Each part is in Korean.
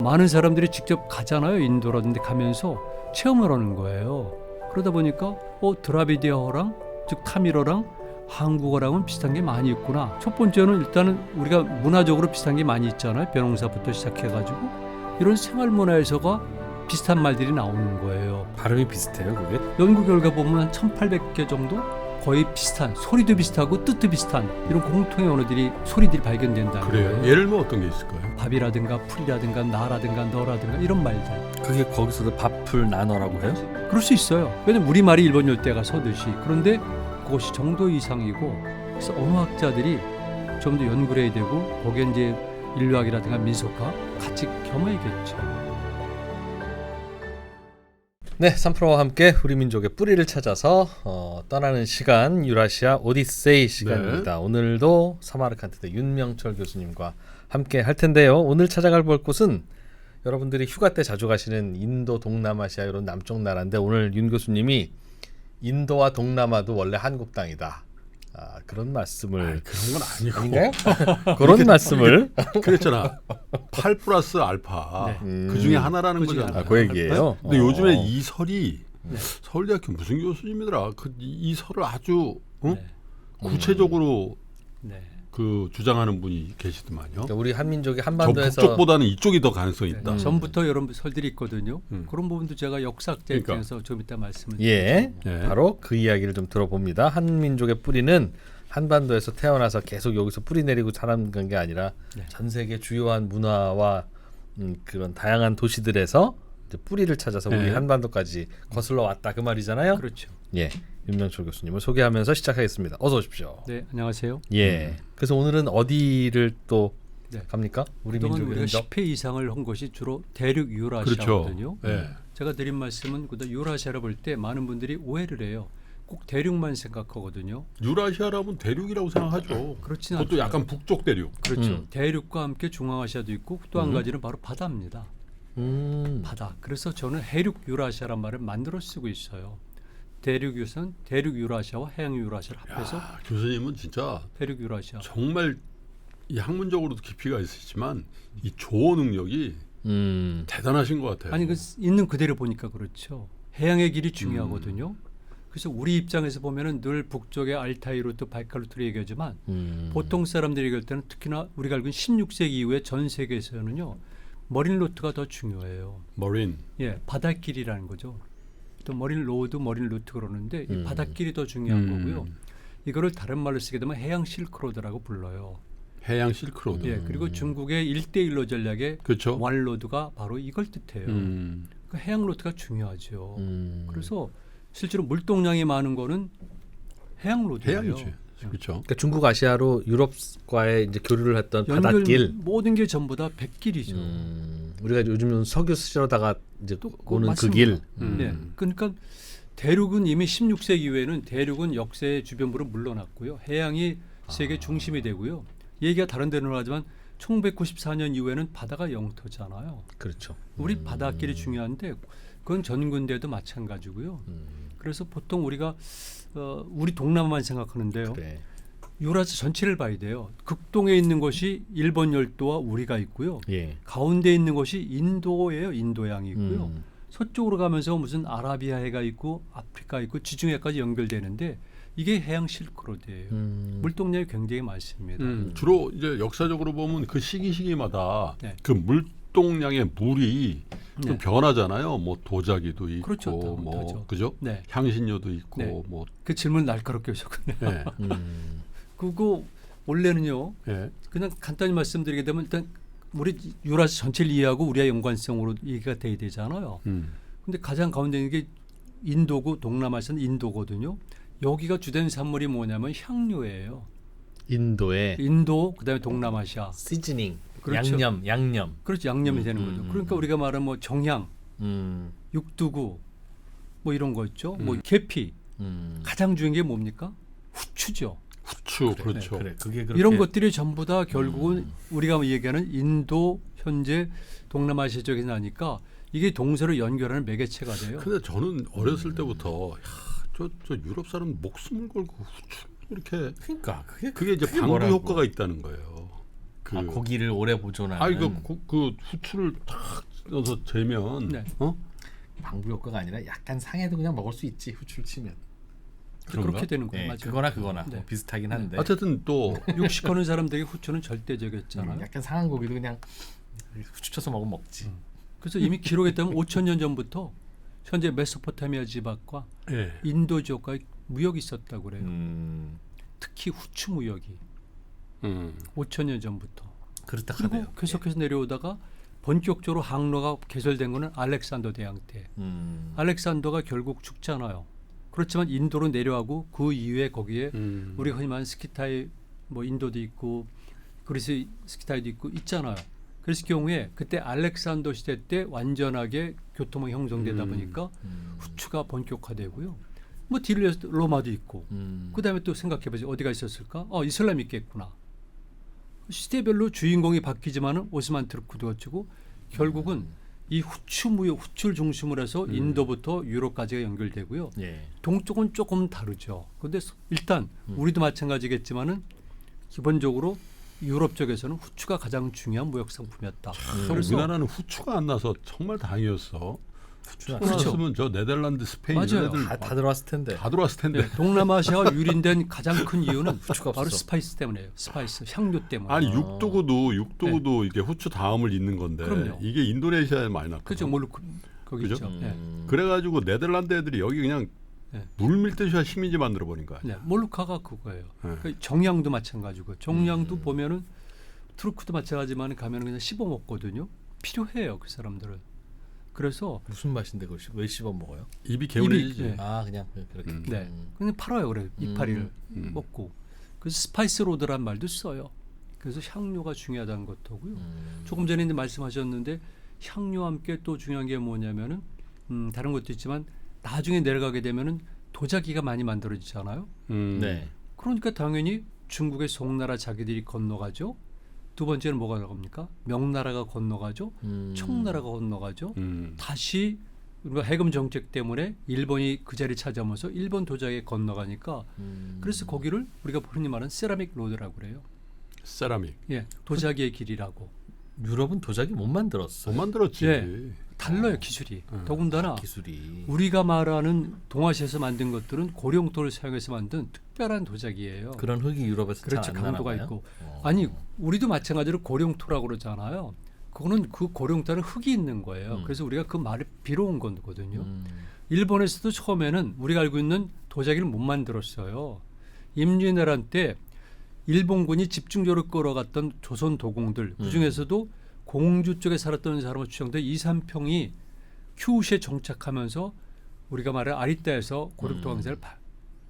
많은 사람들이 직접 가잖아요. 인도라든지 가면서 체험을 하는 거예요. 그러다 보니까 드라비디아어랑 즉 타밀어랑 한국어랑은 비슷한 게 많이 있구나. 첫 번째는 일단은 우리가 문화적으로 비슷한 게 많이 있잖아요. 벼농사부터 시작해가지고 이런 생활 문화에서가 비슷한 말들이 나오는 거예요. 발음이 비슷해요, 그게? 연구 결과 보면 한 1800개 정도 거의 비슷한, 소리도 비슷하고 뜻도 비슷한 이런 공통의 언어들이, 소리들이 발견된다는 그래요. 거예요. 예를 들면 어떤 게 있을까요? 밥이라든가 풀이라든가 나라든가 너라든가 이런 말들. 그게 거기서도 밥풀 나눠라고 해요? 그럴 수 있어요. 왜냐면 우리말이 일본 열대가 서듯이. 그런데 그것이 정도 이상이고, 그래서 언어학자들이 좀 더 연구를 해야 되고, 거기에 이제 인류학이라든가 민속학 같이 겸해야겠죠. 네, 3프로와 함께 우리 민족의 뿌리를 찾아서 떠나는 시간, 유라시아 오디세이 시간입니다. 네. 오늘도 사마르칸트대 윤명철 교수님과 함께 할 텐데요. 오늘 찾아갈 곳은 여러분들이 휴가 때 자주 가시는 인도, 동남아시아 이런 남쪽 나라인데, 오늘 윤 교수님이 인도와 동남아도 원래 한국 땅이다. 그런 말씀을. 그런 건 아니고. 아닌가요? 그런 말씀을. 그랬잖아. 8 플러스 알파. 네. 그 중에 하나라는 거잖아요. 그 얘기예요. 근데 요즘에 이 설이 서울대학교 무슨 교수님이더라. 이 설을 아주 구체적으로 네. 그 주장하는 분이 계시더만요. 그러니까 우리 한민족이 저 한반도에서 북쪽보다는 이쪽이 더 가능성이 있다. 전부터 여러 설들이 있거든요. 그런 부분도 제가 역사학자 입장에서 좀 이따 말씀을 드리죠. 바로 그 이야기를 좀 들어봅니다. 한민족의 뿌리는 한반도에서 태어나서 계속 여기서 뿌리 내리고 자란 게 아니라 전 세계 주요한 문화와 그런 다양한 도시들에서 이제 뿌리를 찾아서 우리 한반도까지 거슬러 왔다, 그 말이잖아요. 그렇죠. 예, 윤명철 교수님을 소개하면서 시작하겠습니다. 어서 오십시오. 네, 안녕하세요. 예. 그래서 오늘은 어디를 또 갑니까? 우리 그동안 민족의 우리가 흔적? 10회 이상을 한 것이 주로 대륙 유라시아거든요. 그렇죠. 네. 제가 드린 말씀은 유라시아를 볼 때 많은 분들이 오해를 해요. 꼭 대륙만 생각하거든요. 유라시아라면 대륙이라고 생각하죠. 그렇진 그것도 않죠. 약간 북쪽 대륙. 그렇죠. 대륙과 함께 중앙아시아도 있고, 또 한 가지는 바로 바다입니다. 바다. 그래서 저는 해륙 유라시아란 말을 만들어 쓰고 있어요. 대륙 유선, 대륙 유라시아와 해양 유라시아를 합해서 교수님은 진짜 대륙 유라시아. 정말 이 학문적으로도 깊이가 있으시지만 이 조어 능력이 대단하신 것 같아요. 아니, 있는 그대로 보니까 그렇죠. 해양의 길이 중요하거든요. 그래서 우리 입장에서 보면은 늘 북쪽의 알타이 루트, 바이칼 루트를 얘기하지만 보통 사람들이 얘기할 때는, 특히나 우리가 알고 있는 16세기 이후에 전 세계에서는요, 머린 루트가 더 중요해요. 머린. 예, 바닷길이라는 거죠. 또 머린 로드, 머린 루트 그러는데 이 바닷길이 더 중요한 거고요. 이거를 다른 말로 쓰게 되면 해양 실크로드라고 불러요. 해양 실크로드. 예, 그리고 중국의 1대1로 전략의 그렇죠. 완로드가 바로 이걸 뜻해요. 그 해양 루트가 중요하죠. 그래서 실제로 물동량이 많은 거는 해양 로드예요. 해양이죠. 그렇죠. 그러니까 중국 아시아로 유럽과의 이제 교류를 했던 바닷길, 모든 게 전부 다 백길이죠. 우리가 요즘은 석유 쓰러다가 이제 또 오는 그 길. 네, 그러니까 대륙은 이미 16세기 이후에는 대륙은 역사의 주변부로 물러났고요. 해양이 세계 중심이 되고요. 얘기가 다른 데는 하지만 1994년 이후에는 바다가 영토잖아요. 그렇죠. 우리 바닷길이 중요한데 그건 전군대도 마찬가지고요. 그래서 보통 우리가 우리 동남아만 생각하는데요. 그래. 유라시아 전체를 봐야 돼요. 극동에 있는 것이 일본 열도와 우리가 있고요. 예. 가운데 있는 것이 인도예요. 인도양이 있고요. 서쪽으로 가면서 무슨 아라비아해가 있고 아프리카 있고 지중해까지 연결되는데 이게 해양 실크로드예요. 물동량이 굉장히 많습니다. 주로 이제 역사적으로 보면 그 시기마다 네. 그 물동량의 물이 좀 네. 변하잖아요. 뭐 도자기도 있고, 그렇죠. 뭐 그죠? 네. 향신료도 있고, 네. 뭐. 그 질문 날카롭게 하셨군요. 네. 그거 원래는요. 네. 그냥 간단히 말씀드리게 되면 일단 우리 유라시아 전체를 이해하고 우리와 연관성으로 얘기가 돼야 되잖아요. 근데 가장 가운데 있는 게 인도고, 동남아시아는 인도거든요. 여기가 주된 산물이 뭐냐면 향료예요. 인도의 인도, 그다음에 동남아시아. 시즈닝, 그렇죠. 양념. 그렇죠. 양념이 되는 거죠. 그러니까 우리가 말하는 뭐 정향, 육두구 뭐 이런 거 있죠. 뭐 계피. 가장 중요한 게 뭡니까? 후추죠. 후추, 그렇죠. 그래, 그게 이런 것들이 전부 다 결국은 우리가 얘기하는 인도, 현재 동남아시아 쪽에 나니까 이게 동서로 연결하는 매개체가 돼요. 근데 저는 어렸을 때부터 저 유럽 사람 목숨을 걸고 후추 이렇게 그러니까 그게 이제 방부 뭐라고. 효과가 있다는 거예요. 그 고기를 오래 보존하는. 아니 그 후추를 탁 넣어서 재면 네. 방부 효과가 아니라 약간 상해도 그냥 먹을 수 있지 후추를 치면. 그런가? 그렇게 되는 거예요. 네, 맞아요. 그거나 네. 비슷하긴 한데. 어쨌든 또 육식하는 사람들에게 후추는 절대적이었잖아요. 약간 상한 고기도 그냥 후추 쳐서 먹으면 먹지. 그래서 이미 기록에 따르면 5,000년 전부터 현재 메소포타미아 지방과 예. 인도 지역과의 무역이 있었다고 그래요. 특히 후추 무역이 5,000년 전부터. 그렇다 그리고 하네요. 계속해서 내려오다가 본격적으로 항로가 개설된 거는 알렉산더 대왕 때. 알렉산더가 결국 죽잖아요. 그렇지만 인도로 내려가고 그 이후에 거기에 우리가 흔히 말하는 스키타이 뭐 인도도 있고 그리스 스키타이도 있고 있잖아요. 그랬을 경우에 그때 알렉산더 시대 때 완전하게 교통망이 형성되다 보니까 후추가 본격화되고요. 뭐 뒤를 이어서 로마도 있고 그다음에 또 생각해보세요. 어디가 있었을까? 이슬람이 있겠구나. 시대별로 주인공이 바뀌지만은 오스만 투르크도 거치고 결국은 이 후추 무역, 후추를 중심으로 해서 인도부터 유럽까지가 연결되고요. 예. 동쪽은 조금 다르죠. 그런데 일단 우리도 마찬가지겠지만은 기본적으로 유럽 쪽에서는 후추가 가장 중요한 무역 상품이었다. 그래서 우리나라는 후추가 안 나서 정말 다행이었어. 후추가 그렇죠. 났으면 저 네덜란드, 스페인 맞아요. 애들 다 들어왔을 텐데. 다 들어왔을 텐데. 네, 동남아시아가 유린된 가장 큰 이유는 후추가 바로 없어. 스파이스 때문이에요. 스파이스, 향료 때문에. 아니 육도구도 이게 후추 다음을 잇는 건데 그럼요. 이게 인도네시아에 많이 났거든. 그죠, 몰로 거기 그죠? 있죠. 네. 그래가지고 네덜란드 애들이 여기 그냥 네. 물 밀듯이 식민지 만들어 버린 거야. 네, 몰루카가 그거예요. 네. 그 정량도 마찬가지고 정량도 보면은 투르크도 마찬가지만 가면은 그냥 씹어 먹거든요. 필요해요, 그 사람들은. 그래서 무슨 맛인데 그걸 왜 씹어 먹어요? 입이 개운해지지. 네. 아 그냥 그렇게. 네, 그냥 팔아요, 그래 이파리를 먹고. 그래서 스파이스 로드란 말도 써요. 그래서 향료가 중요하다는 것도고요. 조금 전에 이제 말씀하셨는데 향료와 함께 또 중요한 게 뭐냐면은 다른 것도 있지만 나중에 내려가게 되면은 도자기가 많이 만들어지잖아요. 네. 그러니까 당연히 중국의 송나라 자기들이 건너가죠. 두 번째는 뭐가 나갑니까? 명나라가 건너가죠. 청나라가 건너가죠. 다시 우리가 해금 정책 때문에 일본이 그 자리 차지하면서 일본 도자기에 건너가니까 그래서 거기를 우리가 흔히 말하는 세라믹 로드라고 그래요. 세라믹. 예, 도자기의 길이라고. 유럽은 도자기 못 만들었어. 못 만들었지. 예, 달라요 기술이. 더군다나 기술이. 우리가 말하는 동아시아에서 만든 것들은 고령토를 사용해서 만든 특별한 도자기예요. 그런 흙이 유럽에서 그렇죠. 잘안 나나 강도가 봐요? 있고. 아니 우리도 마찬가지로 고령토라고 그러잖아요. 그거는 그 고령토는 흙이 있는 거예요. 그래서 우리가 그 말을 빌어온 거거든요. 일본에서도 처음에는 우리가 알고 있는 도자기를 못 만들었어요. 임진왜란 때 일본군이 집중적으로 끌어갔던 조선 도공들 그중에서도 공주 쪽에 살았던 사람으로 추정돼 2, 3평이 큐슈에 정착하면서 우리가 말하는 아리따에서 고령토 강사를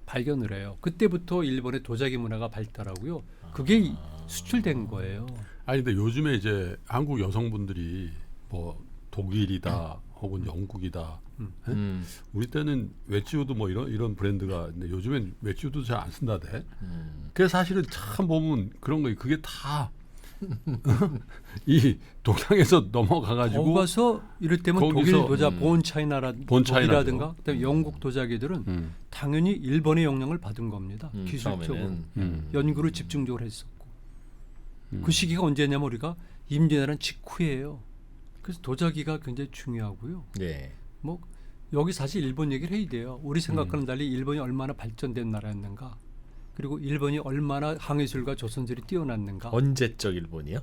발견을 해요. 그때부터 일본의 도자기 문화가 발달하고요. 그게 수출된 거예요. 아니 근데 요즘에 이제 한국 여성분들이 뭐 독일이다 혹은 영국이다. 예? 우리 때는 웨지우드 뭐 이런 브랜드가 근데 요즘엔 웨지우드 잘 안 쓴다대. 그래서 사실은 참 보면 그런 거 그게 다 이 동양에서 넘어가가지고 가서 이럴 때면 거기서, 독일 도자 본 차이나라든가 그다음에 영국 도자기들은 당연히 일본의 영향을 받은 겁니다. 기술적으로 연구를 집중적으로 했었고 그 시기가 언제냐면 우리가 임진왜란 직후예요. 그래서 도자기가 굉장히 중요하고요. 네. 뭐 여기 사실 일본 얘기를 해야 돼요. 우리 생각과는 달리 일본이 얼마나 발전된 나라였는가. 그리고 일본이 얼마나 항해술과 조선술이 뛰어났는가. 언제적 일본이요?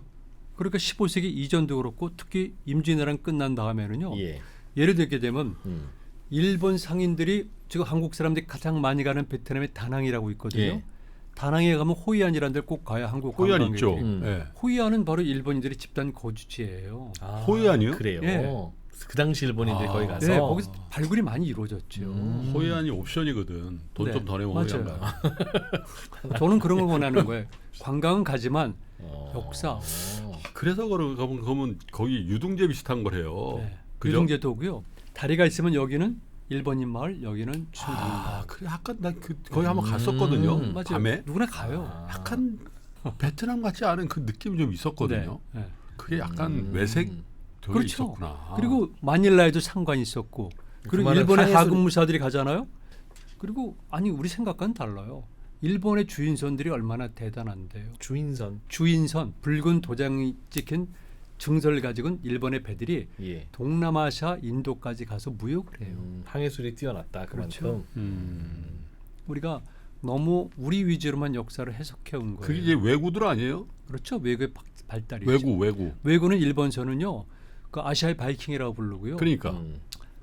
그러니까 15세기 이전도 그렇고 특히 임진왜란 끝난 다음에는요. 예. 예를 들게 되면 일본 상인들이 지금 한국 사람들이 가장 많이 가는 베트남의 다낭이라고 있거든요. 예. 다낭에 가면 호이안이라는 데를 꼭 가요. 한국 호이안 관광객들이. 있죠. 예. 호이안은 바로 일본인들의 집단 거주지예요. 아, 호이안이요? 그래요. 예. 그 당시 일본인들이 거기 가서 네, 거기서 발굴이 많이 이루어졌죠. 호이안이 옵션이거든. 돈 네, 좀 더 내면 맞아요. 호이안 가요. 저는 그런 걸 원하는 거예요. 관광은 가지만 역사, 그래서 그러면 거기 유등재 비슷한 걸 해요. 네. 그죠? 유등재도고요. 다리가 있으면 여기는 일본인 마을, 여기는 충남 아, 마을. 그래 약간 나 거기 한번 갔었거든요. 맞아요. 밤에 누구나 가요. 약간 베트남 같지 않은 그 느낌이 좀 있었거든요. 네, 네. 그게 약간 외색 저기 그렇죠. 있었구나. 그리고 마닐라에도 상관이 있었고, 그리고 말은 일본의 항해술- 하급 무사들이 가잖아요. 그리고 아니 우리 생각과는 달라요. 일본의 주인선들이 얼마나 대단한데요. 주인선. 주인선 붉은 도장이 찍힌 증서를 가지고 일본의 배들이 예. 동남아시아, 인도까지 가서 무역을 해요. 항해술이 뛰어났다. 그렇죠. 그만큼. 우리가 너무 우리 위주로만 역사를 해석해 온 거예요. 그게 이제 왜구들 아니에요? 그렇죠. 외교의 발달이죠. 왜구. 외교는 일본서는요. 그 아시아의 바이킹이라고 부르고요. 그러니까.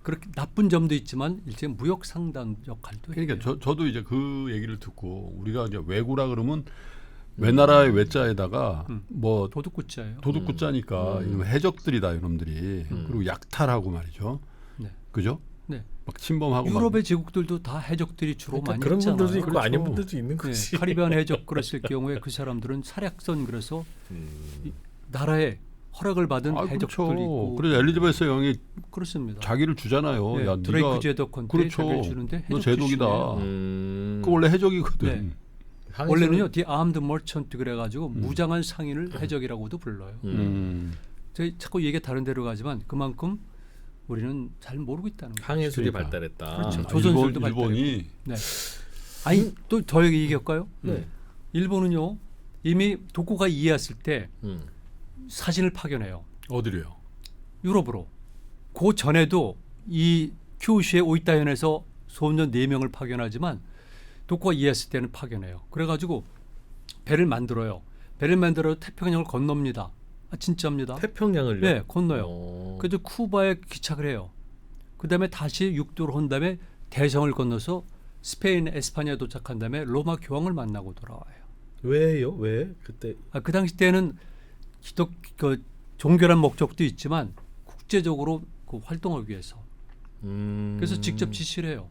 그렇게 나쁜 점도 있지만 일제 무역 상단 역할도 해요. 그러니까 저도 이제 그 얘기를 듣고 우리가 이제 왜구라 그러면 외나라의 외자에다가 뭐 도둑구자예요. 도둑구자니까 이놈 해적들이다 이놈들이. 그리고 약탈하고 말이죠. 네. 그죠? 네. 막 침범하고 막 유럽의 제국들도 다 해적들이 주로 그러니까 많이 그런 했잖아요. 분들도 있고 그렇죠. 아닌 분들도 있는 네, 거지. 카리비안 해적 그랬을 경우에 그 사람들은 사략선 그래서 이 나라에 허락을 받은 해적들이 그렇죠. 있고 그래서 엘리자베스 여왕이 그렇습니다. 자기를 주잖아요. 네, 야, 드레이크 네가 제독한테 그렇죠. 자기를 주는데 너 해적 제독이다. 출신이에요. 그 원래 해적이거든. 네. 원래는요, The Armed Merchant 그래가지고 무장한 상인을 해적이라고도 불러요. 저희 자꾸 얘기가 다른 데로 가지만 그만큼 우리는 잘 모르고 있다는 거예요. 항해술이 그러니까. 발달했다. 그렇죠. 아, 조선술도 일본이 네. 아니 또 더 얘기할까요? 네. 일본은요 이미 도쿠가 이해했을 때 음. 사신을 파견해요. 어디래요? 유럽으로. 그 전에도 이 큐슈의 오이타현에서 소년 4명을 파견하지만 도쿠가 이해했을 때는 파견해요. 그래가지고 배를 만들어요. 배를 만들어 태평양을 건넙니다. 아, 진짜입니다. 태평양을요? 네, 건너요. 오. 그래서 쿠바에 기착을 해요. 그 다음에 다시 육도로 한 다음에 대성을 건너서 스페인 에스파냐에 도착한 다음에 로마 교황을 만나고 돌아와요. 왜요? 왜? 그때 그 당시 때는 기독 그 종교란 목적도 있지만 국제적으로 그 활동하기 위해서. 그래서 직접 지시를 해요.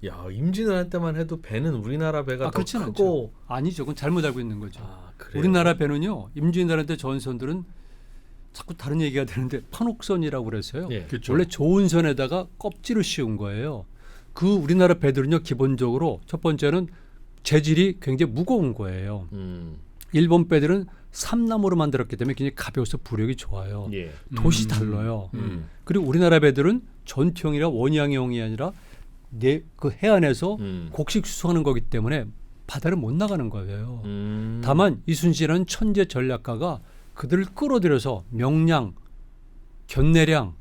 야, 임진을 할 때만 해도 배는 우리나라 배가 더 그렇진 크고 않죠. 아니죠. 그건 잘못 알고 있는 거죠. 그래요? 우리나라 배는요. 임진왜란 때 전선들은 자꾸 다른 얘기가 되는데 판옥선이라고 그래서요. 예. 그렇죠. 원래 좋은 선에다가 껍질을 씌운 거예요. 그 우리나라 배들은요. 기본적으로 첫 번째는 재질이 굉장히 무거운 거예요. 일본 배들은 삼나무로 만들었기 때문에 굉장히 가벼워서 부력이 좋아요. 예. 돛이 달라요. 음. 그리고 우리나라 배들은 전투형이라 원양형이 아니라 그 해안에서 곡식 수송하는 거기 때문에 바다를 못 나가는 거예요. 다만 이순신이라는 천재 전략가가 그들을 끌어들여서 명량, 견내량,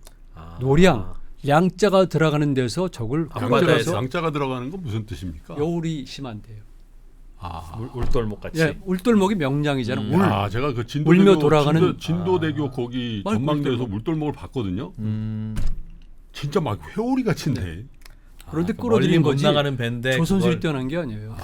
노량, 양자가 들어가는 데서 적을 앞바다에서 양자가 들어가는 건 무슨 뜻입니까? 여울이 심한데요. 울돌목 같이. 예, 울돌목이 명량이잖아. 울. 아, 제가 그 울며 돌아가는 진도대교 거기 말 전망대에서 울돌목. 물돌목을 봤거든요. 진짜 막 회오리 같은데. 그런데 멀리 끌어들인 못 거지. 나가는 배인데 조선술이 그걸 뛰어난 게 아니에요.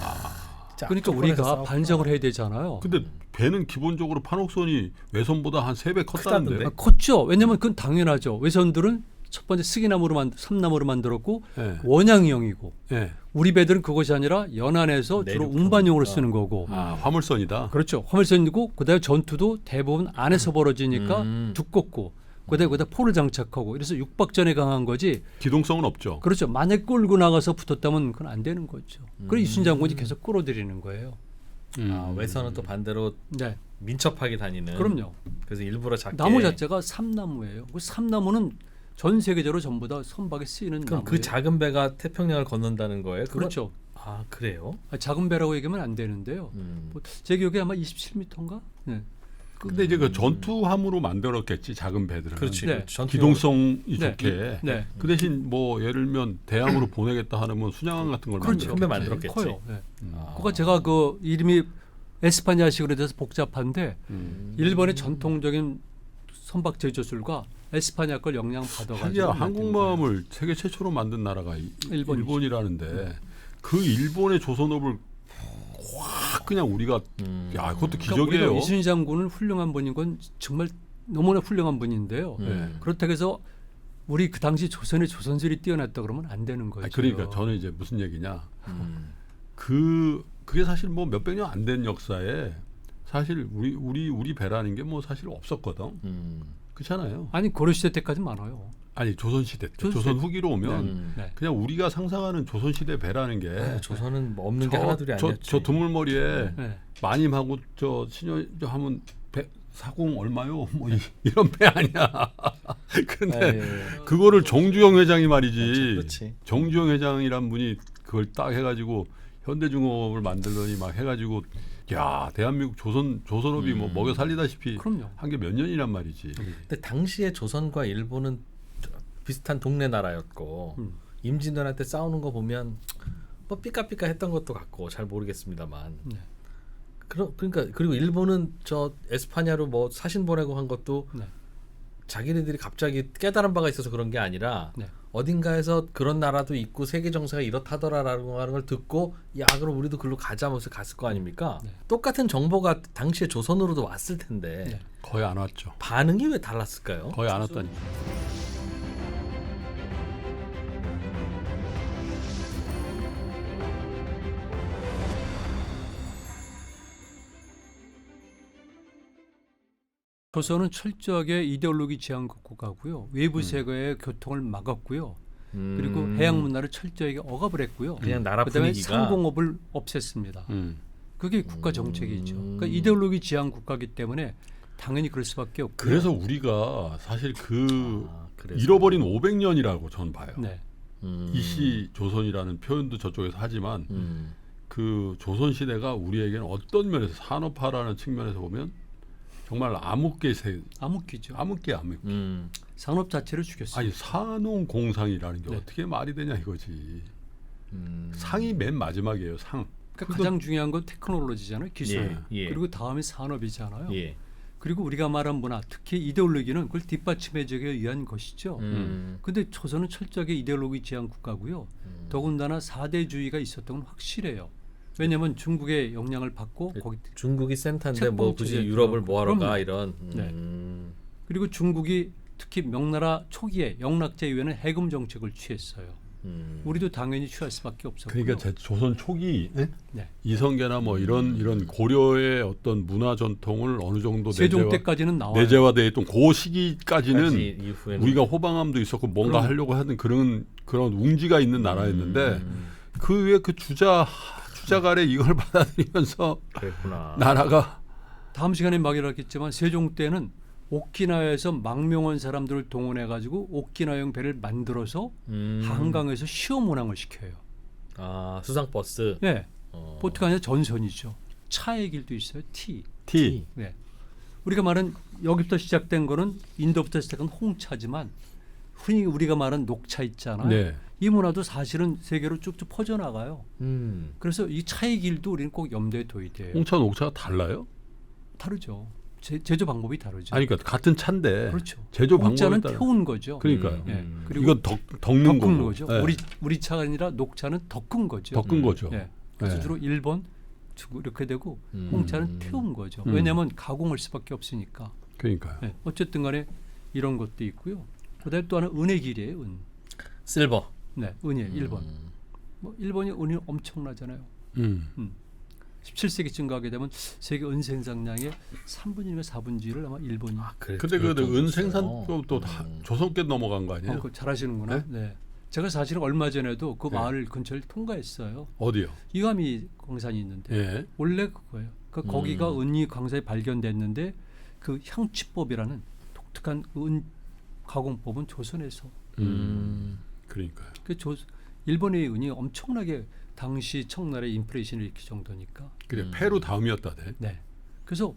자, 그러니까 조건에서 우리가 싸웠구나. 반성을 해야 되잖아요. 근데 배는 기본적으로 판옥선이 외선보다 한 3배 컸다는데. 크다던데? 컸죠. 왜냐면 그건 당연하죠. 외선들은 첫 번째 쓰기나무로 삼나무로 만들었고 예. 원양형이고 예. 우리 배들은 그것이 아니라 연안에서 주로 내륙 운반용으로 편이니까. 쓰는 거고 아, 화물선이다. 그렇죠. 화물선이고 그다음에 전투도 대부분 안에서 벌어지니까 두껍고 그다음에 거기다 포를 장착하고 이래서 육박전에 강한 거지. 기동성은 없죠. 그렇죠. 만약 끌고 나가서 붙었다면 그건 안 되는 거죠. 그래서 이순 장군이 계속 끌어들이는 거예요. 외선은 또 반대로 네. 민첩하게 다니는. 그럼요. 그래서 일부러 작게. 나무 자체가 삼나무예요. 그 삼나무는 전 세계적으로 전부 다 선박에 쓰이는 그럼 나무예요. 그 작은 배가 태평양을 건넌다는 거예요? 그건- 그렇죠. 아, 그래요? 작은 배라고 얘기하면 안 되는데요. 제 기억에 아마 27m인가? 네. 근데 이제 그 전투함으로 만들었겠지 작은 배들은. 그렇지. 네. 전투 기동성이 네. 좋게. 네. 그 대신 뭐 예를 들면 대항으로 보내겠다 하면 순양함 같은 걸 그렇죠. 만들었겠지. 큰배 만들었겠지. 커요. 네. 아. 그거 제가 그 이름이 에스파냐식으로 돼서 복잡한데 일본의 전통적인 선박 제조술과 에스파냐 걸 영향 하기야 받아가지고 한국마음을 세계 최초로 만든 나라가 일본이죠. 일본이라는데 그 일본의 조선업을 확 그냥 우리가 야 그것도 그러니까 우리가 기적이에요. 이순신 장군은 훌륭한 분인 건 정말 너무나 훌륭한 분인데요. 네. 그렇다고 해서 우리 그 당시 조선의 조선술이 뛰어났다 그러면 안 되는 거죠. 아니, 그러니까 저는 이제 무슨 얘기냐. 그게 사실 뭐 몇백 년 안 된 역사에 사실 우리 배라는 게 뭐 사실 없었거든. 그렇잖아요. 아니 고려 시대 때까지 많아요. 아니 조선 시대 때, 조선 조선 시대. 후기로 오면 네. 그냥 우리가 상상하는 조선 시대 배라는 게 네, 조선은 뭐 없는 게 하나둘이 아니었지. 저 드물머리에 네. 마님하고 저 신여 저 하면 배 사공 얼마요? 뭐 이런 배 아니야. 근데 그거를 정주영 회장이 말이지. 그렇지. 정주영 회장이란 분이 그걸 딱 해가지고 현대중공업을 만들더니 막 해가지고 야 대한민국 조선업이 뭐 먹여 살리다시피 그럼요. 한 게 몇 년이란 말이지. 근데 당시에 조선과 일본은 비슷한 동네 나라였고 임진왜란 때 싸우는 거 보면 뭐 삐까삐까 했던 것도 같고 잘 모르겠습니다만. 네. 그러니까 그리고 일본은 저 에스파냐로 뭐 사신 보내고 한 것도 네. 자기네들이 갑자기 깨달은 바가 있어서 그런 게 아니라 네. 어딘가에서 그런 나라도 있고 세계 정세가 이렇다더라라는 걸 듣고 야 그럼 우리도 글로 가자 하면서 갔을 거 아닙니까? 네. 똑같은 정보가 당시에 조선으로도 왔을 텐데 네. 거의 안 왔죠. 반응이 왜 달랐을까요? 거의 안 왔다니까. 조선은 철저하게 이데올로기 지향 국가고요. 외부 세계의 교통을 막았고요. 그리고 해양 문화를 철저하게 억압을 했고요. 그냥 나라 그다음에 분위기가 상공업을 없앴습니다. 그게 국가 정책이죠. 그러니까 이데올로기 지향 국가이기 때문에 당연히 그럴 수밖에 없고요. 그래서 우리가 사실 그래서. 잃어버린 500년이라고 저는 봐요. 네. 이시 조선이라는 표현도 저쪽에서 하지만 그 조선 시대가 우리에게는 어떤 면에서 산업화라는 측면에서 보면 정말 암흑기죠. 암흑기. 산업 자체를 죽였어요. 아니 산업공상이라는 게 네. 어떻게 말이 되냐 이거지. 상이 맨 마지막이에요. 상. 그러니까 가장 중요한 건 테크놀로지잖아요. 기술. 예. 그리고 다음에 산업이잖아요. 예. 그리고 우리가 말한 문화, 특히 이데올로기는 그걸 뒷받침해주기 위한 것이죠. 근데 조선은 철저하게 이데올로기 지향 국가고요. 더군다나 4대주의가 있었던 건 확실해요. 왜냐하면 중국의 영향을 받고 거기 중국이 센터인데 뭐 책봉 굳이 체제 유럽을 뭐하러 가 그럼요. 이런. 네. 그리고 중국이 특히 명나라 초기에 영락제 이후에는 해금 정책을 취했어요. 우리도 당연히 취할 수밖에 없었고요. 그러니까 조선 초기 네. 이성계나 뭐 이런 고려의 어떤 문화 전통을 어느 정도 세종 때까지는 나와요. 내재화돼 있던 그 시기까지는 이후에는 우리가 호방함도 있었고 뭔가 그럼. 하려고 하는 그런 웅지가 있는 나라였는데 그 위에 그 주자갈에 이걸 받아들이면서 그랬구나. 나라가 다음 시간에 막이라겠지만 세종 때는 오키나와에서 망명한 사람들을 동원해가지고 오키나와형 배를 만들어서 한강에서 시험 운항을 시켜요. 아 수상 버스. 네, 보트가 아니라 전선이죠. 차의 길도 있어요. 티. 네. 우리가 말한 여기부터 시작된 거는 인도부터 시작한 홍차지만 흔히 우리가 말한 녹차 있잖아요. 네. 이 문화도 사실은 세계로 쭉쭉 퍼져나가요. 음. 그래서 이 차의 길도 우리는 꼭 염두에 둬야 돼요. 홍차 녹차가 달라요? 다르죠. 제조 방법이 다르죠. 아니 그러니까 같은 차인데 그렇죠. 제조 방법에 홍차는 따라 태운 거죠. 그러니까요. 예. 그리고 이건 덕는 덕은 거고. 거죠. 네. 우리 차가 아니라 녹차는 덕은 거죠. 덕은 거죠. 예. 그래서 네. 주로 일본, 중국 이렇게 되고 홍차는 태운 거죠. 왜냐하면 가공할 수밖에 없으니까. 그러니까요. 예. 어쨌든 간에 이런 것도 있고요. 그다음에 또 하나 은의 길이에요. 은. 실버. 네, 은이에요. 일본. 뭐 일본이 은이 엄청나잖아요. 17세기쯤 가게 되면 세계 은 생산량의 3분의 1과 4분의 1을 아마 일본이. 근데 그 은 생산법도 다 조선께 넘어간 거 아니에요? 그거 잘하시는구나. 네? 네. 제가 사실은 얼마 전에도 그 네. 마을 근처를 통과했어요. 어디요? 이와미 광산이 있는데 예. 원래 그거예요. 거기가 은이 광산이 발견됐는데 그 향치법이라는 독특한 은 가공법은 조선에서. 그러니까요. 그 일본의 은이 엄청나게 당시 청나라의 인플레이션을 일으킬 정도니까. 그래 페루 다음이었다대. 네. 그래서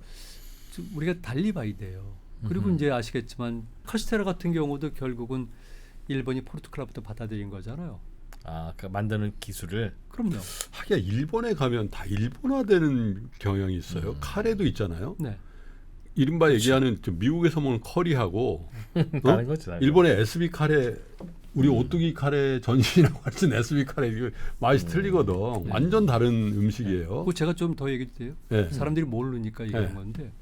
우리가 달리 봐야 돼요. 그리고 이제 아시겠지만 카스테라 같은 경우도 결국은 일본이 포르투갈부터 받아들인 거잖아요. 아, 그 만드는 기술을. 그럼요. 하기야 일본에 가면 다 일본화되는 경향이 있어요. 카레도 있잖아요. 네. 이른바 얘기하는 좀 미국에서 먹는 커리하고 다른 거지. 일본의 SB 카레 우리 오뚜기 카레 전신이라고 하는 SB 카레 이거 맛이 틀리거든. 완전 다른 음식이에요. 그 제가 좀 더 얘기해도 돼요? 네. 사람들이 모르니까 얘기하는 건데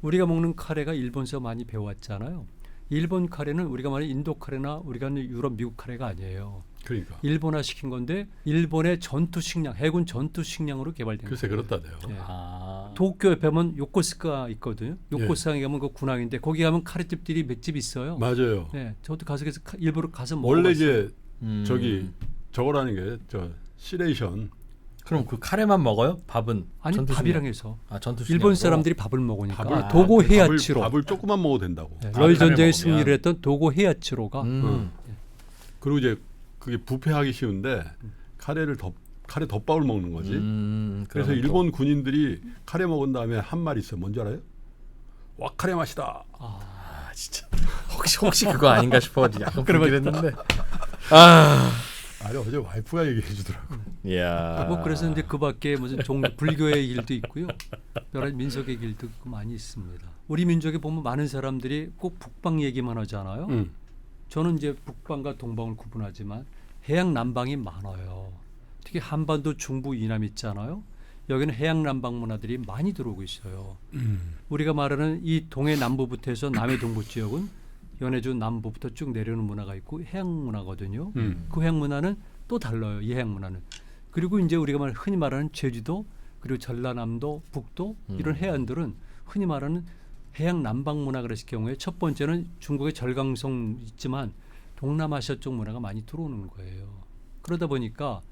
우리가 먹는 카레가 일본에서 많이 배워왔잖아요. 일본 카레는 우리가 말하는 인도 카레나 우리가 하는 유럽, 미국 카레가 아니에요. 그러니까. 일본화 시킨 건데 일본의 전투 식량, 해군 전투 식량으로 개발된 글쎄 거예요. 그렇다대요. 네. 아. 도쿄 옆에 가면 요코스카 있거든요. 요코스카에 가면 그 군항인데 거기 가면 카레집들이 몇 집 있어요. 맞아요. 네, 저도 가서 일부러 가서 원래 먹어봤어요. 이제 저기 저거라는 게 저 시레이션 그럼 그 카레만 먹어요? 밥은? 아니 전투 밥이랑 식량? 해서 아, 전투 일본 식량으로? 사람들이 밥을 먹으니까 밥을 도고 헤야치로 밥을 조금만 먹어도 된다고. 네, 아, 러일 카레 전쟁에 먹으면. 승리를 했던 도고 헤야치로가 그리고 이제 그게 부패하기 쉬운데 카레를 카레 덮밥을 먹는 거지. 그래서 그러면 일본 군인들이 카레 먹은 다음에 한 말이 있어요. 뭔지 알아요? 와 카레 맛이다. 아 진짜 혹시 그거 아닌가 싶어 약간 그래 불길 했는데 아니 어제 와이프가 얘기해 주더라고. 이야 뭐 그래서 이제 그밖에 무슨 불교의 길도 있고요, 여러 가지 민속의 길도 많이 있습니다. 우리 민족에 보면 많은 사람들이 꼭 북방 얘기만 하잖아요. 저는 이제 북방과 동방을 구분하지만 해양 남방이 많아요. 특히 한반도 중부 이남 있잖아요. 여기는 해양 남방 문화들이 많이 들어오고 있어요. 우리가 말하는 이 동해 남부부터 해서 남해 동부 지역은 연해주 남부부터 쭉 내려오는 문화가 있고 해양 문화거든요. 그 해양 문화는 또 달라요. 이 해양 문화는. 그리고 이제 우리가 흔히 말하는 제주도 그리고 전라남도 북도 이런 해안들은 흔히 말하는 해양 남방 문화 그랬을 경우에 첫 번째는 중국의 절강성 있지만 동남아시아 쪽 문화가 많이 들어오는 거예요. 그러다 보니까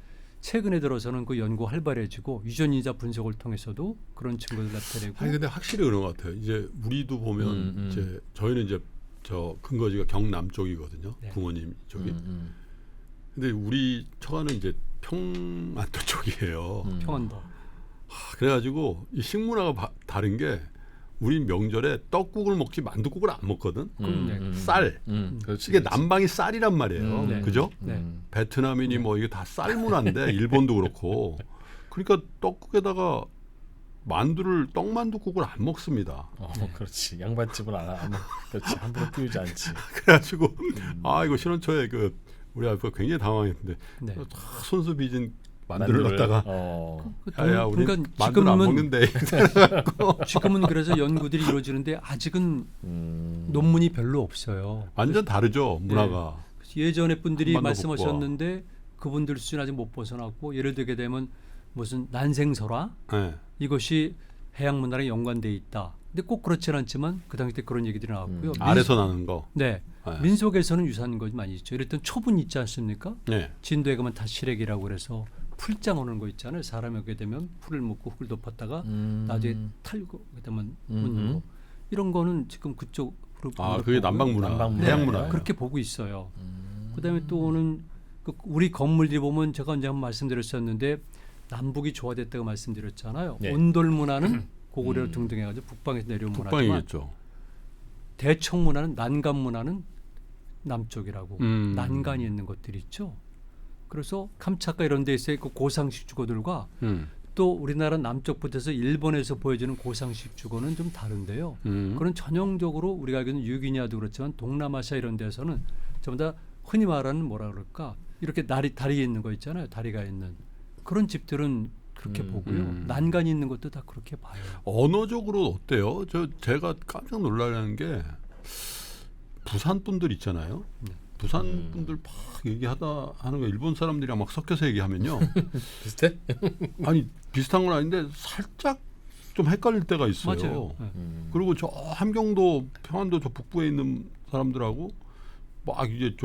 최근에 들어서는 그 연구 활발해지고 유전인자 분석을 통해서도 그런 친구들 나타내고. 아니 근데 확실히 그런 것 같아요. 이제 우리도 보면 이제 저희는 이제 저 근거지가 경남 쪽이거든요. 네. 부모님 쪽이. 근데 우리 처가는 이제 평안도 쪽이에요. 평안도. 그래가지고 이 식문화가 다른 게 우리 명절에 떡국을 먹지 만둣국을 안 먹거든. 쌀. 그렇지, 이게 그렇지. 남방이 쌀이란 말이에요. 네. 그죠? 네. 베트남이니 뭐 이게 다 쌀 문화인데 일본도 그렇고. 그러니까 떡국에다가 만두를 떡만둣국을 안 먹습니다. 그렇지 양반집은 안 그렇지 함부로 띄우지 않지. 그래가지고 아 이거 신혼초에 그 우리 아이가 굉장히 당황했는데 네. 손수 빚은 만두를 갖다가 야야 우리 그러니까 만두를 안 먹는데 지금은 그래서 연구들이 이루어지는데 아직은 논문이 별로 없어요. 완전 다르죠 문화가. 예전에 분들이 한반도 말씀하셨는데 그분들 수준 아직 못 벗어났고 예를 들게 되면 무슨 난생설화 네. 이것이 해양 문화랑 연관돼 있다. 근데 꼭 그렇지는 않지만 그 당시 때 그런 얘기들이 나왔고요. 아래서 나는 거. 네. 네. 민속에서는 유사한 것이 많이 있죠. 이랬던 초분 있지 않습니까? 네. 진도에 가면 다시렉이라고 그래서 풀장 오는 거 있잖아요. 사람이 오게 되면 풀을 먹고 흙을 덮었다가 나중에 탈고 그다음에 묻는 거. 이런 거는 지금 그쪽으로 아 그게 남방 문화, 남방 문화. 해양 문화. 그렇게 보고 있어요. 그다음에 또는 그 우리 건물들이 보면 제가 언제 한번 말씀드렸었는데 남북이 조화됐다고 말씀드렸잖아요. 네. 온돌 문화는 고구려 등등 해가지고 북방에서 내려온 문화지만 북방이겠죠. 대청 문화는 난간 문화는 남쪽이라고 난간이 있는 것들이 있죠. 그래서 캄차카 이런 데서 그 고상식 주거들과 또 우리나라 남쪽부터서 일본에서 보여주는 고상식 주거는 좀 다른데요. 그런 전형적으로 우리가 알고 있는 유기니아도 그렇지만 동남아시아 이런 데서는 전부 다 흔히 말하는 뭐라 그럴까 이렇게 다리에 있는 거 있잖아요. 다리가 있는 그런 집들은 그렇게 보고요. 난간이 있는 것도 다 그렇게 봐요. 언어적으로 어때요? 제가 깜짝 놀라는 게 부산 분들 있잖아요. 부산 분들 막 얘기하다 하는 거 일본 사람들이랑 막 섞여서 얘기하면요. 비슷해? 아니 비슷한 건 아닌데 살짝 좀 헷갈릴 때가 있어요. 맞아요. 네. 그리고 저 함경도 평안도 저 북부에 있는 사람들하고 막 이제